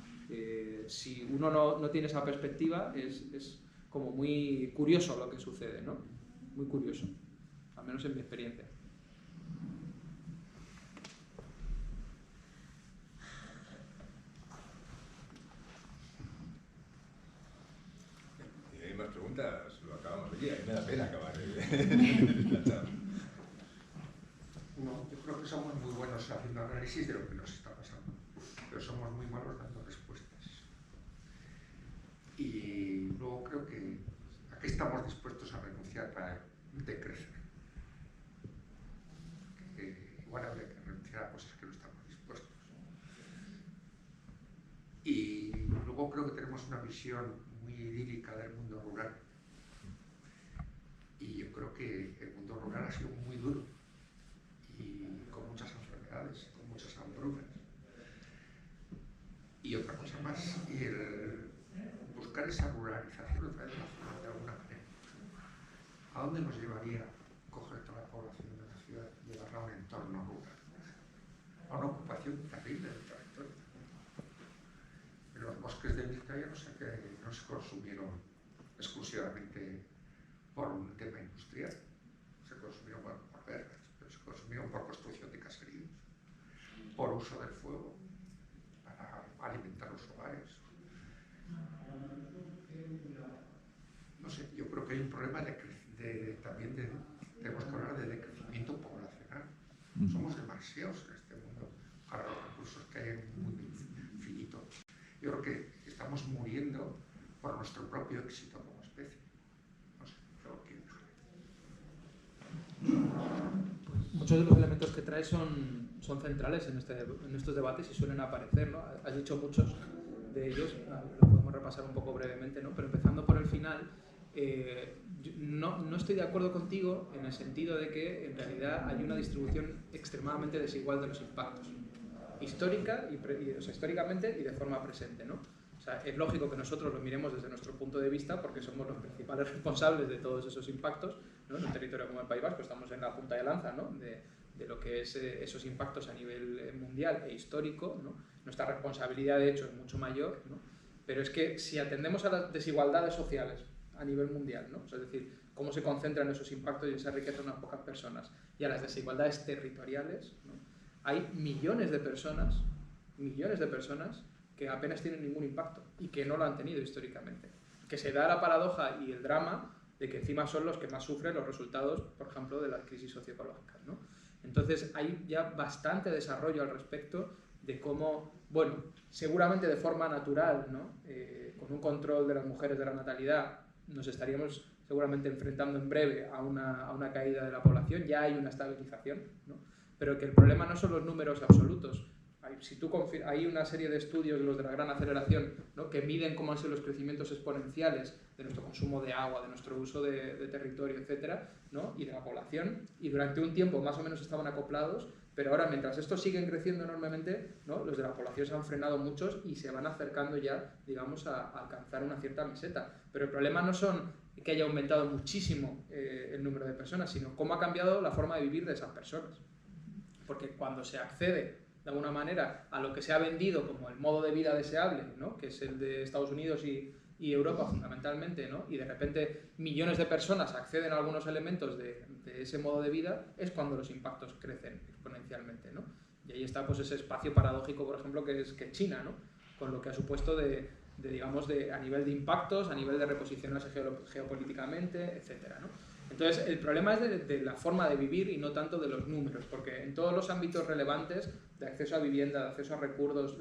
Si uno no tiene esa perspectiva es como muy curioso lo que sucede, ¿no? Muy curioso, al menos en mi experiencia. Más preguntas, lo acabamos aquí. A mí me da pena acabar la charla. No, yo creo que somos muy buenos haciendo análisis de lo que nos está pasando, pero somos muy malos dando respuestas. Y luego creo que ¿a qué estamos dispuestos a renunciar para decrecer? Que igual habría que renunciar a cosas que no estamos dispuestos. Y luego creo que tenemos una visión muy idílica del mundo rural. Y yo creo que el mundo rural ha sido muy duro y con muchas enfermedades, con muchas hambrunas. Y otra cosa más, y el buscar esa ruralización otra vez de alguna manera. ¿A dónde nos llevaría coger toda la población de la ciudad y llevarla a un entorno rural? A una ocupación terrible del territorio. Los bosques de Vizcaya no se consumieron exclusivamente por un tema industrial, se consumieron por vergas, pero se consumieron por construcción de caseríos, por uso del fuego, para alimentar los hogares. No sé, yo creo que hay un problema también tenemos que hablar de decrecimiento poblacional. Somos demasiados en este mundo para los recursos que hay en un mundo infinito. Yo creo que estamos muriendo por nuestro propio éxito como especie. No sé, creo que... Muchos de los elementos que traes son centrales en estos debates y suelen aparecer, ¿no? Has dicho muchos de ellos, lo podemos repasar un poco brevemente, ¿no? Pero empezando por el final, no estoy de acuerdo contigo en el sentido de que en realidad hay una distribución extremadamente desigual de los impactos, históricamente y de forma presente, ¿no? O sea, es lógico que nosotros lo miremos desde nuestro punto de vista porque somos los principales responsables de todos esos impactos, ¿no? En un territorio como el País Vasco estamos en la punta de lanza, ¿no? de lo que es esos impactos a nivel mundial e histórico, ¿no? Nuestra responsabilidad de hecho es mucho mayor, ¿no? Pero es que si atendemos a las desigualdades sociales a nivel mundial, ¿no? O sea, es decir, cómo se concentran esos impactos y esa riqueza en unas pocas personas, y a las desigualdades territoriales, ¿no? Hay millones de personas que apenas tienen ningún impacto y que no lo han tenido históricamente. Que se da la paradoja y el drama de que encima son los que más sufren los resultados, por ejemplo, de las crisis socioecológicas, ¿no? Entonces hay ya bastante desarrollo al respecto de cómo, bueno, seguramente de forma natural, ¿no? Con un control de las mujeres de la natalidad, nos estaríamos seguramente enfrentando en breve a una caída de la población, ya hay una estabilización, ¿no? Pero que el problema no son los números absolutos. Hay una serie de estudios, los de la gran aceleración, ¿no? Que miden cómo han sido los crecimientos exponenciales de nuestro consumo de agua, de nuestro uso de territorio, etcétera, ¿no? Y de la población, y durante un tiempo más o menos estaban acoplados, Pero ahora, mientras estos siguen creciendo enormemente, ¿no? Los de la población se han frenado muchos y se van acercando ya, digamos, a alcanzar una cierta meseta. Pero el problema no son que haya aumentado muchísimo el número de personas, sino cómo ha cambiado la forma de vivir de esas personas. Porque cuando se accede, de alguna manera, a lo que se ha vendido como el modo de vida deseable, ¿no? Que es el de Estados Unidos y Europa fundamentalmente, ¿no? Y de repente millones de personas acceden a algunos elementos de ese modo de vida, es cuando los impactos crecen exponencialmente, ¿no? Y ahí está pues ese espacio paradójico, por ejemplo, que es China, ¿no? Con lo que ha supuesto digamos, a nivel de impactos, a nivel de reposicionarse geopolíticamente, etcétera, ¿no? Entonces, el problema es de la forma de vivir y no tanto de los números, porque en todos los ámbitos relevantes de acceso a vivienda, de acceso a recursos,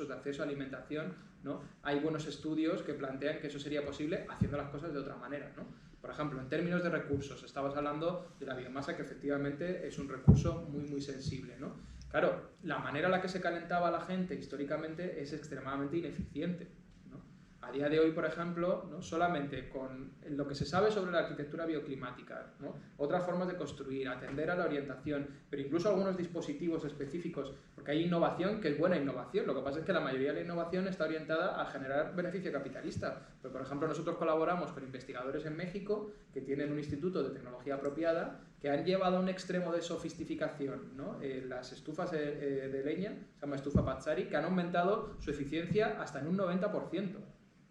de acceso a alimentación, ¿no? Hay buenos estudios que plantean que eso sería posible haciendo las cosas de otra manera, ¿no? Por ejemplo, en términos de recursos, estabas hablando de la biomasa, que efectivamente es un recurso muy, muy sensible, ¿no? Claro, la manera en la que se calentaba la gente históricamente es extremadamente ineficiente. A día de hoy, por ejemplo, ¿no? Solamente con lo que se sabe sobre la arquitectura bioclimática, ¿no? Otras formas de construir, atender a la orientación, pero incluso algunos dispositivos específicos, porque hay innovación que es buena innovación. Lo que pasa es que la mayoría de la innovación está orientada a generar beneficio capitalista. Pero, por ejemplo, nosotros colaboramos con investigadores en México que tienen un instituto de tecnología apropiada que han llevado a un extremo de sofisticación, ¿no? Las estufas de leña, se llama estufa Pazzari, que han aumentado su eficiencia hasta en un 90%.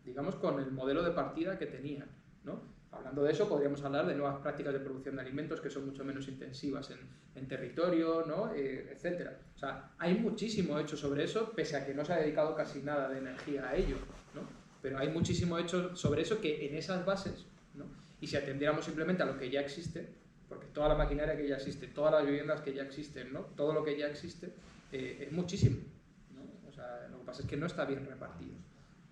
Digamos, con el modelo de partida que tenían, ¿no? Hablando de eso, podríamos hablar de nuevas prácticas de producción de alimentos que son mucho menos intensivas en territorio, ¿no? Etcétera. O sea, hay muchísimo hecho sobre eso, pese a que no se ha dedicado casi nada de energía a ello, ¿no? Pero hay muchísimo hecho sobre eso que en esas bases, ¿no? Y si atendiéramos simplemente a lo que ya existe, porque toda la maquinaria que ya existe, todas las viviendas que ya existen, ¿no? Todo lo que ya existe, es muchísimo, ¿no? O sea, lo que pasa es que no está bien repartido.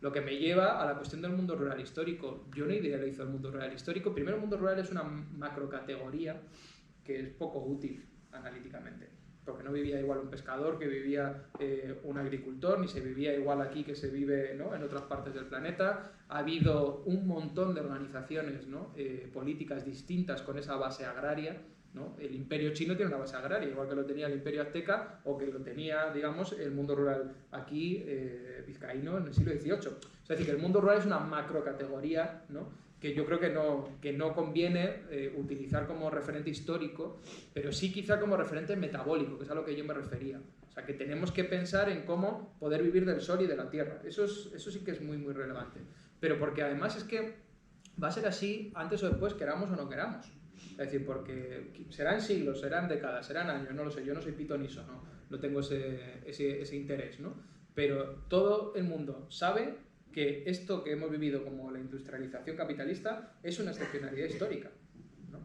Lo que me lleva a la cuestión del mundo rural histórico. Yo no idealizo el mundo rural histórico. Primero, el mundo rural es una macrocategoría que es poco útil analíticamente, porque no vivía igual un pescador que vivía un agricultor, ni se vivía igual aquí que se vive, ¿no? En otras partes del planeta. Ha habido un montón de organizaciones, ¿no? Políticas distintas con esa base agraria, ¿no? El imperio chino tiene una base agraria, igual que lo tenía el imperio azteca o que lo tenía, digamos, el mundo rural aquí vizcaíno en el siglo XVIII. Es decir, que el mundo rural es una macrocategoría, ¿no? Que yo creo que no conviene utilizar como referente histórico, pero sí quizá como referente metabólico, que es a lo que yo me refería. O sea, que tenemos que pensar en cómo poder vivir del sol y de la tierra. Eso sí que es muy, muy relevante. Pero porque además es que va a ser así antes o después, queramos o no queramos. Es decir, porque serán siglos, serán décadas, serán años, no lo sé, yo no soy pitoniso, no tengo ese interés, ¿no? Pero todo el mundo sabe que esto que hemos vivido como la industrialización capitalista es una excepcionalidad histórica, ¿no?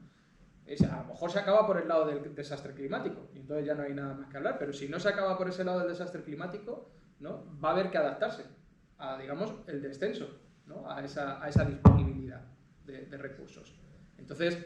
A lo mejor se acaba por el lado del desastre climático, y entonces ya no hay nada más que hablar, pero si no se acaba por ese lado del desastre climático, ¿no? Va a haber que adaptarse a, digamos, el descenso, ¿no? a esa disponibilidad de recursos. Entonces,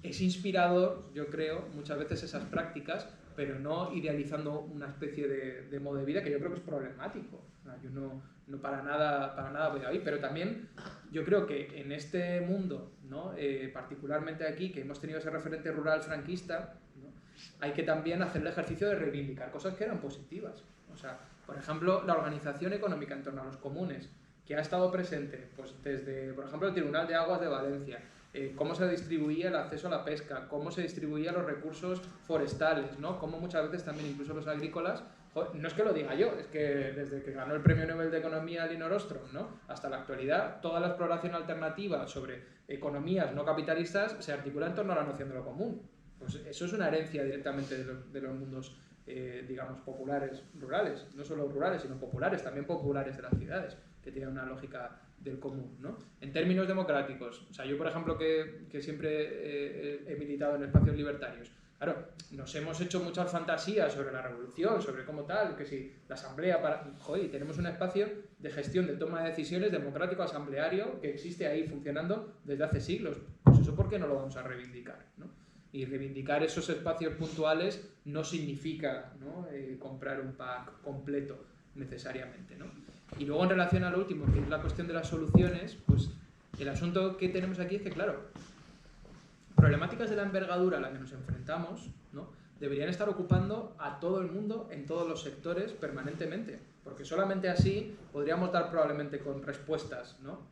es inspirador, yo creo, muchas veces esas prácticas, pero no idealizando una especie de modo de vida que yo creo que es problemático. Yo no para nada voy ahí, pero también yo creo que en este mundo, ¿no? Particularmente aquí, que hemos tenido ese referente rural franquista, ¿no? Hay que también hacer el ejercicio de reivindicar cosas que eran positivas. O sea, por ejemplo, la organización económica en torno a los comunes, que ha estado presente pues, desde, por ejemplo, el Tribunal de Aguas de Valencia, cómo se distribuía el acceso a la pesca, cómo se distribuían los recursos forestales, ¿no? Cómo muchas veces también incluso los agrícolas, no es que lo diga yo, es que desde que ganó el Premio Nobel de Economía Elinor Ostrom, ¿no? Hasta la actualidad, toda la exploración alternativa sobre economías no capitalistas se articula en torno a la noción de lo común. Pues eso es una herencia directamente de los mundos, digamos, populares, rurales, no solo rurales, sino populares, también populares de las ciudades, que tienen una lógica del común, ¿no? En términos democráticos, o sea, yo por ejemplo que siempre he militado en espacios libertarios, claro, nos hemos hecho muchas fantasías sobre la revolución, sobre cómo tal, que si la asamblea joder, tenemos un espacio de gestión de toma de decisiones democrático asambleario que existe ahí funcionando desde hace siglos, pues eso ¿por qué no lo vamos a reivindicar, ¿no? Y reivindicar esos espacios puntuales no significa, ¿no? Comprar un pack completo necesariamente, ¿no? Y luego en relación a lo último, que es la cuestión de las soluciones, pues el asunto que tenemos aquí es que, claro, problemáticas de la envergadura a la que nos enfrentamos, ¿no? deberían estar ocupando a todo el mundo en todos los sectores permanentemente, porque solamente así podríamos dar probablemente con respuestas, ¿no?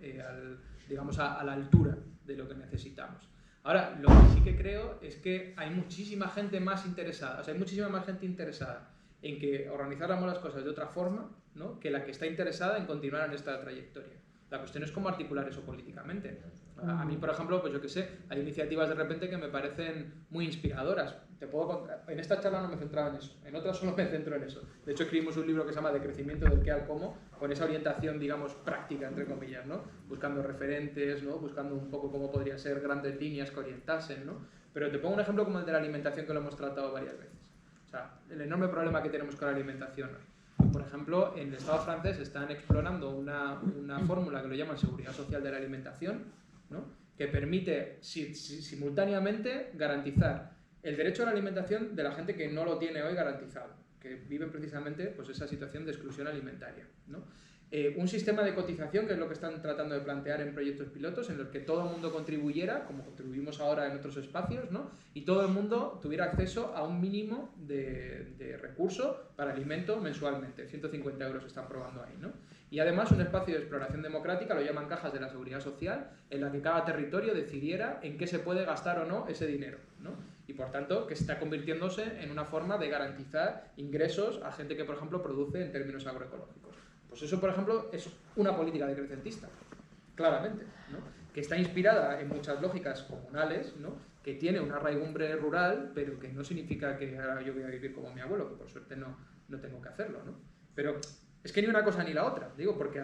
Digamos a la altura de lo que necesitamos. Ahora, lo que sí que creo es que hay muchísima gente más interesada, o sea, hay muchísima más gente interesada en que organizáramos las cosas de otra forma, ¿no? Que la que está interesada en continuar en esta trayectoria. La cuestión es cómo articular eso políticamente. A mí, por ejemplo, pues yo qué sé, hay iniciativas de repente que me parecen muy inspiradoras. Te puedo contar, en esta charla no me centraba en eso, en otras solo me centro en eso. De hecho, escribimos un libro que se llama De crecimiento del qué al cómo, con esa orientación, digamos, práctica, entre comillas, ¿no? Buscando referentes, ¿no? Buscando un poco cómo podrían ser grandes líneas que orientasen, ¿no? Pero te pongo un ejemplo como el de la alimentación, que lo hemos tratado varias veces. O sea, el enorme problema que tenemos con la alimentación hoy. Por ejemplo, en el Estado francés están explorando una fórmula que lo llaman seguridad social de la alimentación, ¿no? Que permite simultáneamente garantizar el derecho a la alimentación de la gente que no lo tiene hoy garantizado, que viven precisamente pues, esa situación de exclusión alimentaria, ¿no? Un sistema de cotización, que es lo que están tratando de plantear en proyectos pilotos, en los que todo el mundo contribuyera, como contribuimos ahora en otros espacios, ¿no? Y todo el mundo tuviera acceso a un mínimo de recurso para alimento mensualmente. 150 euros están probando ahí, ¿no? Y además un espacio de exploración democrática, lo llaman cajas de la seguridad social, en la que cada territorio decidiera en qué se puede gastar o no ese dinero, ¿no? Y por tanto que está convirtiéndose en una forma de garantizar ingresos a gente que, por ejemplo, produce en términos agroecológicos. Pues eso, por ejemplo, es una política decrecentista, claramente, ¿no? Que está inspirada en muchas lógicas comunales, ¿no? Que tiene una raigumbre rural, pero que no significa que ahora yo voy a vivir como mi abuelo, que por suerte no tengo que hacerlo, ¿no? Pero es que ni una cosa ni la otra, digo, porque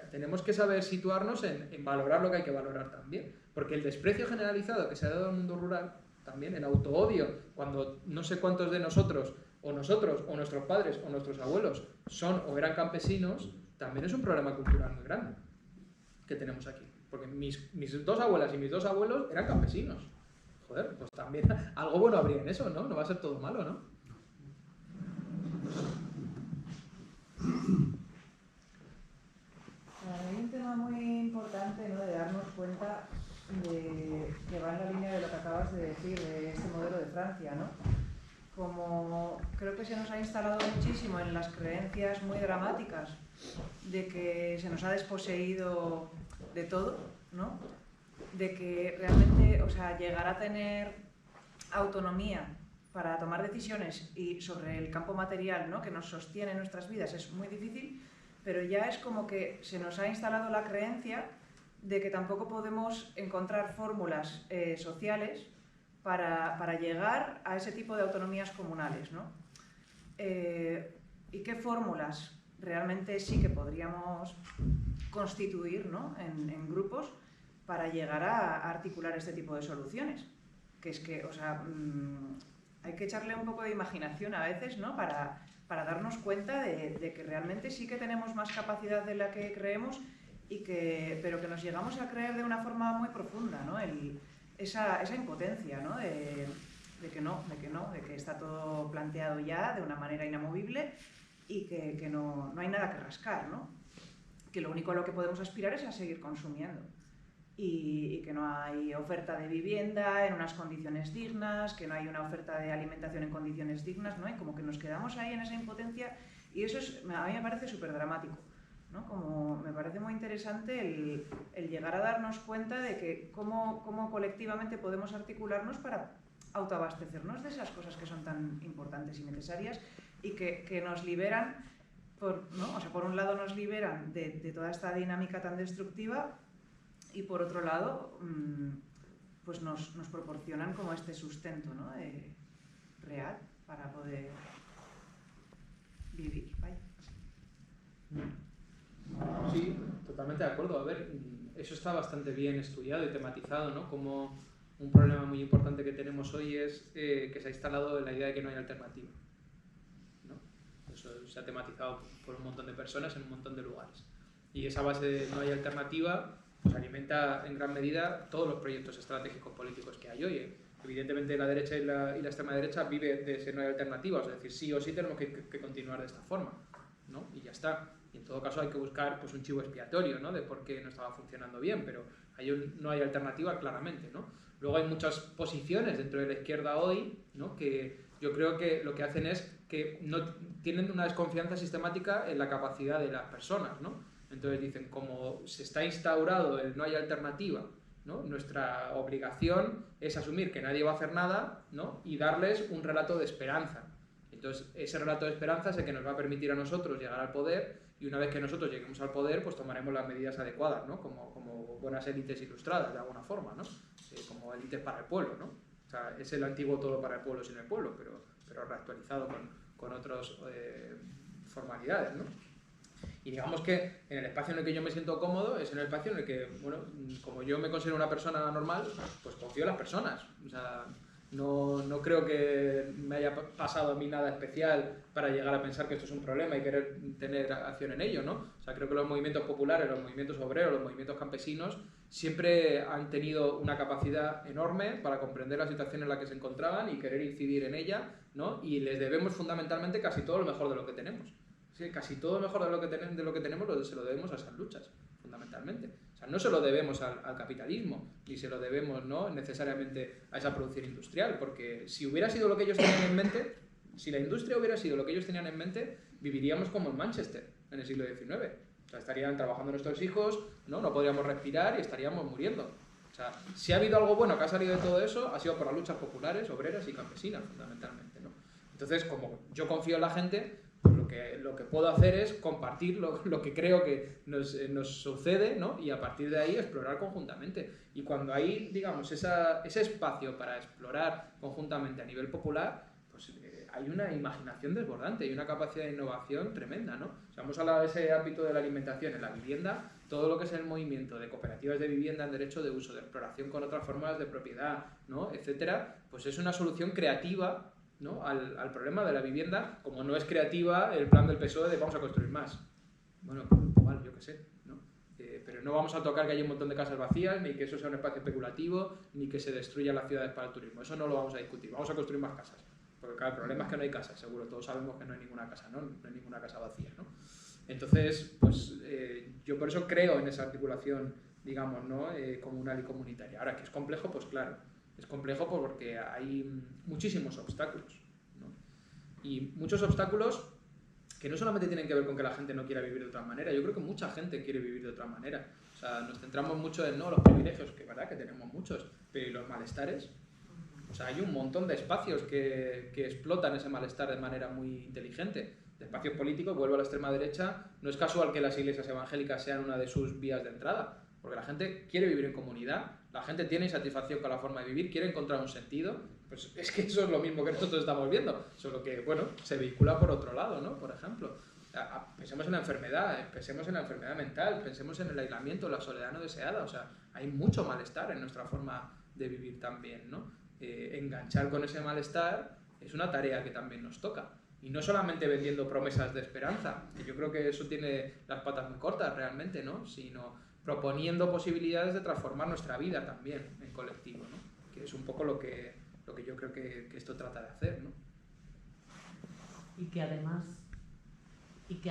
tenemos que saber situarnos en valorar lo que hay que valorar también, porque el desprecio generalizado que se ha dado al mundo rural, también el autoodio, cuando no sé cuántos de nosotros, o nuestros padres, o nuestros abuelos son o eran campesinos, también es un problema cultural muy grande que tenemos aquí. Porque mis dos abuelas y mis dos abuelos eran campesinos. Joder, pues también algo bueno habría en eso, ¿no? No va a ser todo malo, ¿no? Hay un tema muy importante, ¿no? De darnos cuenta que va en la línea de lo que acabas de decir, de este modelo de Francia, ¿no? Como creo que se nos ha instalado muchísimo en las creencias muy dramáticas de que se nos ha desposeído de todo, ¿no? De que realmente, o sea, llegar a tener autonomía para tomar decisiones y sobre el campo material, ¿no? Que nos sostiene en nuestras vidas es muy difícil, pero ya es como que se nos ha instalado la creencia de que tampoco podemos encontrar fórmulas sociales para llegar a ese tipo de autonomías comunales, ¿no? ¿Y qué fórmulas realmente sí que podríamos constituir, ¿no? en grupos para llegar a articular este tipo de soluciones? Que es que, o sea, hay que echarle un poco de imaginación a veces, ¿no? Para darnos cuenta de que realmente sí que tenemos más capacidad de la que creemos, pero que nos llegamos a creer de una forma muy profunda, ¿no? Esa impotencia, ¿no? De que está todo planteado ya de una manera inamovible y que no hay nada que rascar, ¿no? Que lo único a lo que podemos aspirar es a seguir consumiendo y que no hay oferta de vivienda en unas condiciones dignas, que no hay una oferta de alimentación en condiciones dignas, ¿no? Y como que nos quedamos ahí en esa impotencia y eso a mí me parece súper dramático, ¿no? Como me parece muy interesante el llegar a darnos cuenta de que cómo colectivamente podemos articularnos para autoabastecernos de esas cosas que son tan importantes y necesarias y que nos liberan, ¿no? O sea, por un lado nos liberan de toda esta dinámica tan destructiva y por otro lado pues nos proporcionan como este sustento, ¿no? Real para poder vivir. Vaya. Sí, totalmente de acuerdo. A ver, eso está bastante bien estudiado y tematizado, ¿no? Como un problema muy importante que tenemos hoy es que se ha instalado la idea de que no hay alternativa, ¿no? Eso se ha tematizado por un montón de personas en un montón de lugares. Y esa base de no hay alternativa pues alimenta en gran medida todos los proyectos estratégicos políticos que hay hoy. Evidentemente la derecha y la extrema derecha vive de ese no hay alternativa, es decir, sí o sí tenemos que continuar de esta forma, ¿no? Y ya está. Y en todo caso hay que buscar pues, un chivo expiatorio, ¿no? De por qué no estaba funcionando bien, pero no hay alternativa claramente, ¿no? Luego hay muchas posiciones dentro de la izquierda hoy, ¿no? Que yo creo que lo que hacen es que no tienen una desconfianza sistemática en la capacidad de las personas, ¿no? Entonces dicen, como se está instaurado el no hay alternativa, ¿no? Nuestra obligación es asumir que nadie va a hacer nada, ¿no? Y darles un relato de esperanza. Entonces, ese relato de esperanza es el que nos va a permitir a nosotros llegar al poder, y una vez que nosotros lleguemos al poder, pues tomaremos las medidas adecuadas, ¿no? Como buenas élites ilustradas, de alguna forma, ¿no? Como élites para el pueblo, ¿no? O sea, es el antiguo todo para el pueblo sin el pueblo, pero reactualizado con otras formalidades, ¿no? Y digamos que en el espacio en el que yo me siento cómodo es en el espacio en el que, bueno, como yo me considero una persona normal, pues confío en las personas. O sea, no creo que me haya pasado a mí nada especial para llegar a pensar que esto es un problema y querer tener acción en ello, ¿no? O sea, creo que los movimientos populares, los movimientos obreros, los movimientos campesinos siempre han tenido una capacidad enorme para comprender la situación en la que se encontraban y querer incidir en ella, ¿no? Y les debemos fundamentalmente casi todo lo mejor de lo que tenemos. Sí, casi todo lo mejor de lo que tenemos se lo debemos a esas luchas, fundamentalmente. O sea, no se lo debemos al capitalismo, ni se lo debemos, ¿no?, necesariamente a esa producción industrial, porque si hubiera sido lo que ellos tenían en mente, si la industria hubiera sido lo que ellos tenían en mente, viviríamos como en Manchester, en el siglo XIX. O sea, estarían trabajando nuestros hijos, no podríamos respirar y estaríamos muriendo. O sea, si ha habido algo bueno que ha salido de todo eso, ha sido por las luchas populares, obreras y campesinas, fundamentalmente, ¿no? Entonces, como yo confío en la gente, pues lo que puedo hacer es compartir lo que creo que nos sucede, ¿no? Y a partir de ahí explorar conjuntamente. Y cuando hay, digamos, ese espacio para explorar conjuntamente a nivel popular, pues hay una imaginación desbordante y una capacidad de innovación tremenda, ¿no? O sea, hemos hablado de ese ámbito de la alimentación en la vivienda, todo lo que es el movimiento de cooperativas de vivienda en derecho de uso, de exploración con otras formas de propiedad, ¿no?, etcétera, pues es una solución creativa, ¿no?, al problema de la vivienda, como no es creativa el plan del PSOE de vamos a construir más. Bueno, pues igual, yo qué sé, ¿no? Pero no vamos a tocar que haya un montón de casas vacías, ni que eso sea un espacio especulativo, ni que se destruyan las ciudades para el turismo. Eso no lo vamos a discutir. Vamos a construir más casas. Porque claro, el problema es que no hay casas, seguro. Todos sabemos que no hay ninguna casa, ¿no? No hay ninguna casa vacía, ¿no? Entonces, pues yo por eso creo en esa articulación, digamos, ¿no?, comunal y comunitaria. Ahora, que es complejo, pues claro. Es complejo porque hay muchísimos obstáculos, ¿no? Y muchos obstáculos que no solamente tienen que ver con que la gente no quiera vivir de otra manera, yo creo que mucha gente quiere vivir de otra manera. O sea, nos centramos mucho en los privilegios, que es verdad que tenemos muchos, pero ¿y los malestares? O sea, hay un montón de espacios que explotan ese malestar de manera muy inteligente. De espacios políticos, vuelvo a la extrema derecha, no es casual que las iglesias evangélicas sean una de sus vías de entrada, porque la gente quiere vivir en comunidad, la gente tiene insatisfacción con la forma de vivir, quiere encontrar un sentido. Pues es que eso es lo mismo que nosotros estamos viendo, solo que, bueno, se vehicula por otro lado, ¿no? Por ejemplo, pensemos en la enfermedad, pensemos en la enfermedad mental, pensemos en el aislamiento, la soledad no deseada. O sea, hay mucho malestar en nuestra forma de vivir también, ¿no? Enganchar con ese malestar es una tarea que también nos toca. Y no solamente vendiendo promesas de esperanza, que yo creo que eso tiene las patas muy cortas realmente, ¿no?, sino proponiendo posibilidades de transformar nuestra vida también en colectivo, ¿no?, que es un poco lo que yo creo que esto trata de hacer, ¿no? Y que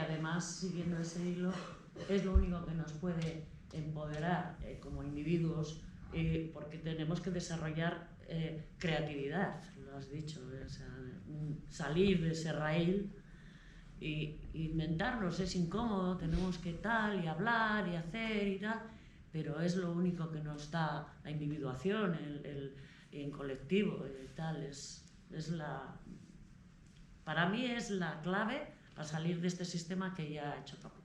además, siguiendo ese hilo, es lo único que nos puede empoderar como individuos, porque tenemos que desarrollar creatividad, lo has dicho, o sea, salir de ese raíl e inventarnos. Es incómodo, tenemos que tal y hablar y hacer y tal, pero es lo único que nos da la individuación, en colectivo y tal. Para mí es la clave para salir de este sistema que ya ha hecho caput.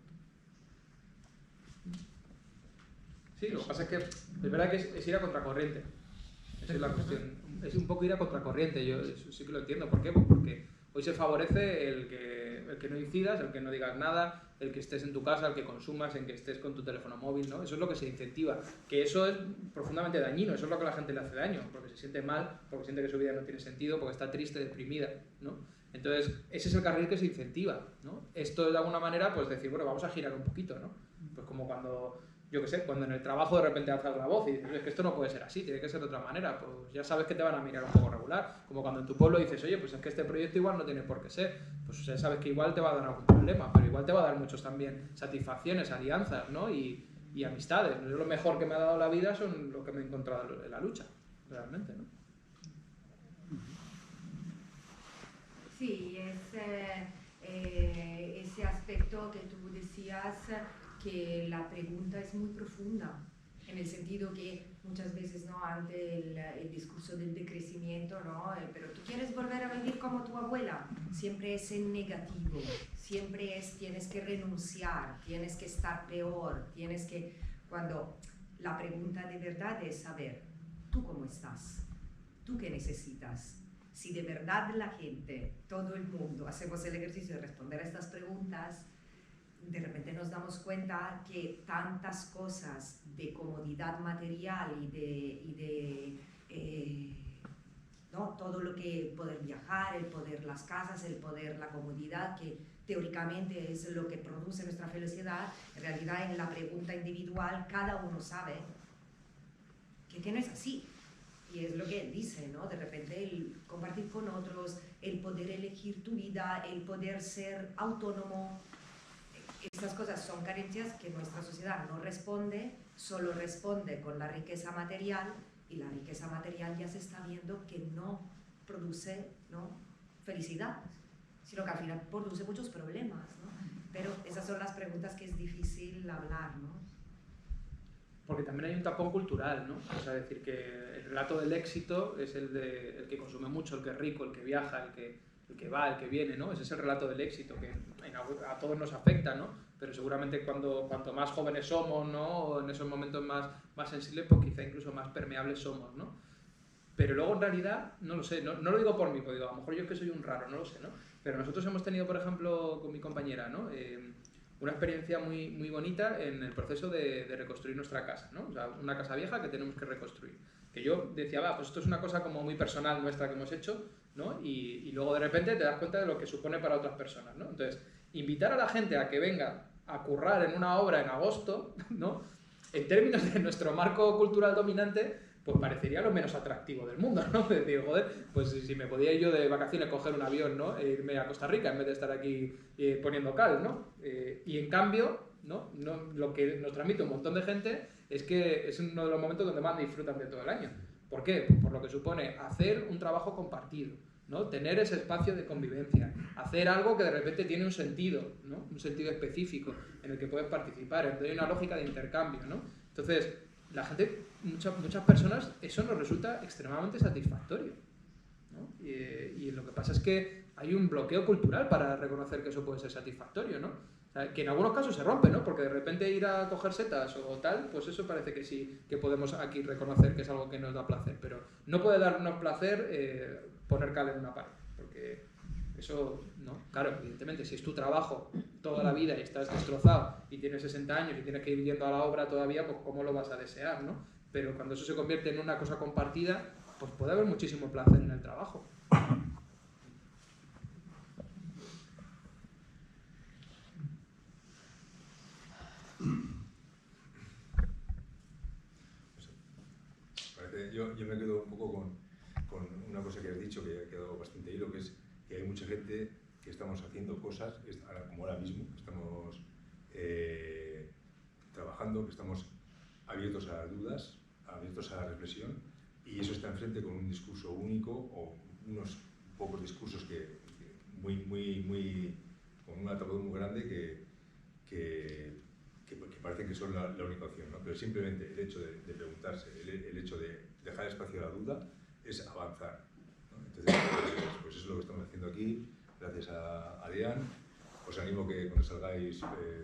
Sí, lo que pasa es que es verdad que es ir a contracorriente. Esa es la cuestión. Es un poco ir a contracorriente, yo eso sí que lo entiendo. ¿Por qué? Pues porque hoy se favorece el que no incidas, el que no digas nada, el que estés en tu casa, el que consumas, en que estés con tu teléfono móvil, ¿no? Eso es lo que se incentiva. Que eso es profundamente dañino, eso es lo que a la gente le hace daño, porque se siente mal, porque siente que su vida no tiene sentido, porque está triste, deprimida, ¿no? Entonces, ese es el carril que se incentiva, ¿no? Esto es de alguna manera, pues decir, bueno, vamos a girar un poquito, ¿no? Pues como cuando, yo qué sé, cuando en el trabajo de repente alzas la voz y dices, es que esto no puede ser así, tiene que ser de otra manera, pues ya sabes que te van a mirar un poco regular. Como cuando en tu pueblo dices, oye, pues es que este proyecto igual no tiene por qué ser, pues ya sabes que igual te va a dar algún problema, pero igual te va a dar muchos también satisfacciones, alianzas, ¿no? Y amistades. Yo lo mejor que me ha dado la vida son lo que me he encontrado en la lucha, realmente, ¿no? Sí, es ese aspecto que tú decías, que la pregunta es muy profunda, en el sentido que muchas veces, ¿no?, ante el discurso del decrecimiento, ¿no?, pero tú quieres volver a vivir como tu abuela, siempre es en negativo, siempre es tienes que renunciar, tienes que estar peor, tienes que... Cuando la pregunta de verdad es saber, ¿tú cómo estás? ¿Tú qué necesitas? Si de verdad la gente, todo el mundo, hacemos el ejercicio de responder a estas preguntas, de repente nos damos cuenta que tantas cosas de comodidad material ¿no?, todo lo que poder viajar, el poder las casas, el poder la comodidad, que teóricamente es lo que produce nuestra felicidad, en realidad en la pregunta individual cada uno sabe que no es así. Y es lo que él dice, ¿no? De repente el compartir con otros, el poder elegir tu vida, el poder ser autónomo, estas cosas son carencias que nuestra sociedad no responde, solo responde con la riqueza material, y la riqueza material ya se está viendo que no produce, ¿no?, felicidad, sino que al final produce muchos problemas, ¿no? Pero esas son las preguntas que es difícil hablar, ¿no? Porque también hay un tapón cultural, ¿no? O sea, decir que el relato del éxito es el que consume mucho, el que es rico, el que viaja, el que va, el que viene, ¿no? Ese es el relato del éxito, que a todos nos afecta, ¿no? Pero seguramente cuanto más jóvenes somos, ¿no?, o en esos momentos más sensibles, pues quizá incluso más permeables somos, ¿no? Pero luego en realidad, no lo sé, no lo digo por mí, porque digo, a lo mejor yo es que soy un raro, no lo sé, ¿no? Pero nosotros hemos tenido, por ejemplo, con mi compañera, ¿no?, una experiencia muy, muy bonita en el proceso de reconstruir nuestra casa, ¿no? O sea, una casa vieja que tenemos que reconstruir. Que yo decía, pues esto es una cosa como muy personal nuestra que hemos hecho, ¿no? Y luego de repente te das cuenta de lo que supone para otras personas, ¿no? Entonces, invitar a la gente a que venga a currar en una obra en agosto, ¿no?, en términos de nuestro marco cultural dominante, pues parecería lo menos atractivo del mundo, ¿no? Es decir, joder, pues si me podía ir yo de vacaciones, coger un avión, ¿no?, e irme a Costa Rica en vez de estar aquí poniendo cal, ¿no? Y en cambio, ¿no?, lo que nos transmite un montón de gente es que es uno de los momentos donde más disfrutan de todo el año. ¿Por qué? Pues por lo que supone hacer un trabajo compartido, ¿no?, tener ese espacio de convivencia, hacer algo que de repente tiene un sentido, ¿no?, un sentido específico en el que puedes participar, entonces hay una lógica de intercambio, ¿no? Entonces, la gente, muchas personas, eso nos resulta extremadamente satisfactorio, ¿no? Y lo que pasa es que hay un bloqueo cultural para reconocer que eso puede ser satisfactorio, ¿no? O sea, que en algunos casos se rompe, ¿no? Porque de repente ir a coger setas o tal, pues eso parece que sí, que podemos aquí reconocer que es algo que nos da placer, pero no puede darnos placer poner cal en una pared, porque eso, ¿no? Claro, evidentemente, si es tu trabajo toda la vida y estás destrozado y tienes 60 años y tienes que ir yendo a la obra todavía, pues cómo lo vas a desear, ¿no? Pero cuando eso se convierte en una cosa compartida, pues puede haber muchísimo placer en el trabajo. Yo me quedo un poco con una cosa que has dicho que ha quedado bastante hilo, que es que hay mucha gente que estamos haciendo cosas, como ahora mismo, que estamos trabajando, que estamos abiertos a dudas, abiertos a la reflexión, y eso está enfrente con un discurso único o unos pocos discursos con un altavoz muy grande que parece que son la única opción, ¿no? Pero simplemente el hecho de preguntarse, el hecho de dejar espacio a la duda es avanzar, ¿no? Entonces, pues eso es lo que estamos haciendo aquí, gracias a Adrián. Os animo que cuando salgáis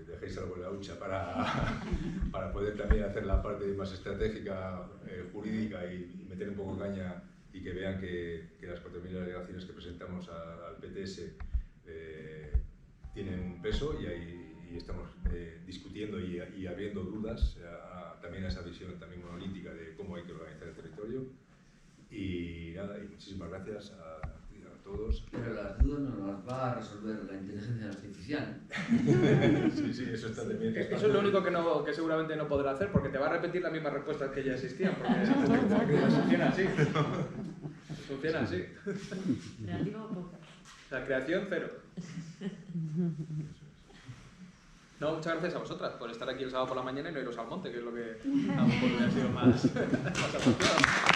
dejéis algo en la hucha para poder también hacer la parte más estratégica, jurídica y meter un poco caña y que vean que las 4.000 alegaciones que presentamos al PTS tienen un peso y estamos discutiendo y abriendo dudas también a esa visión también monolítica de cómo hay que organizar el territorio. Y nada, y muchísimas gracias a todos. Pero las dudas no las va a resolver la inteligencia artificial. Sí, eso está también. Eso es lo único que seguramente no podrá hacer, porque te va a repetir las mismas respuestas que ya existían, porque funciona así. Funciona así. Creativo poco. La creación cero. No, muchas gracias a vosotras por estar aquí el sábado por la mañana y no iros al monte, que es lo que a lo mejor me ha sido más apropiado.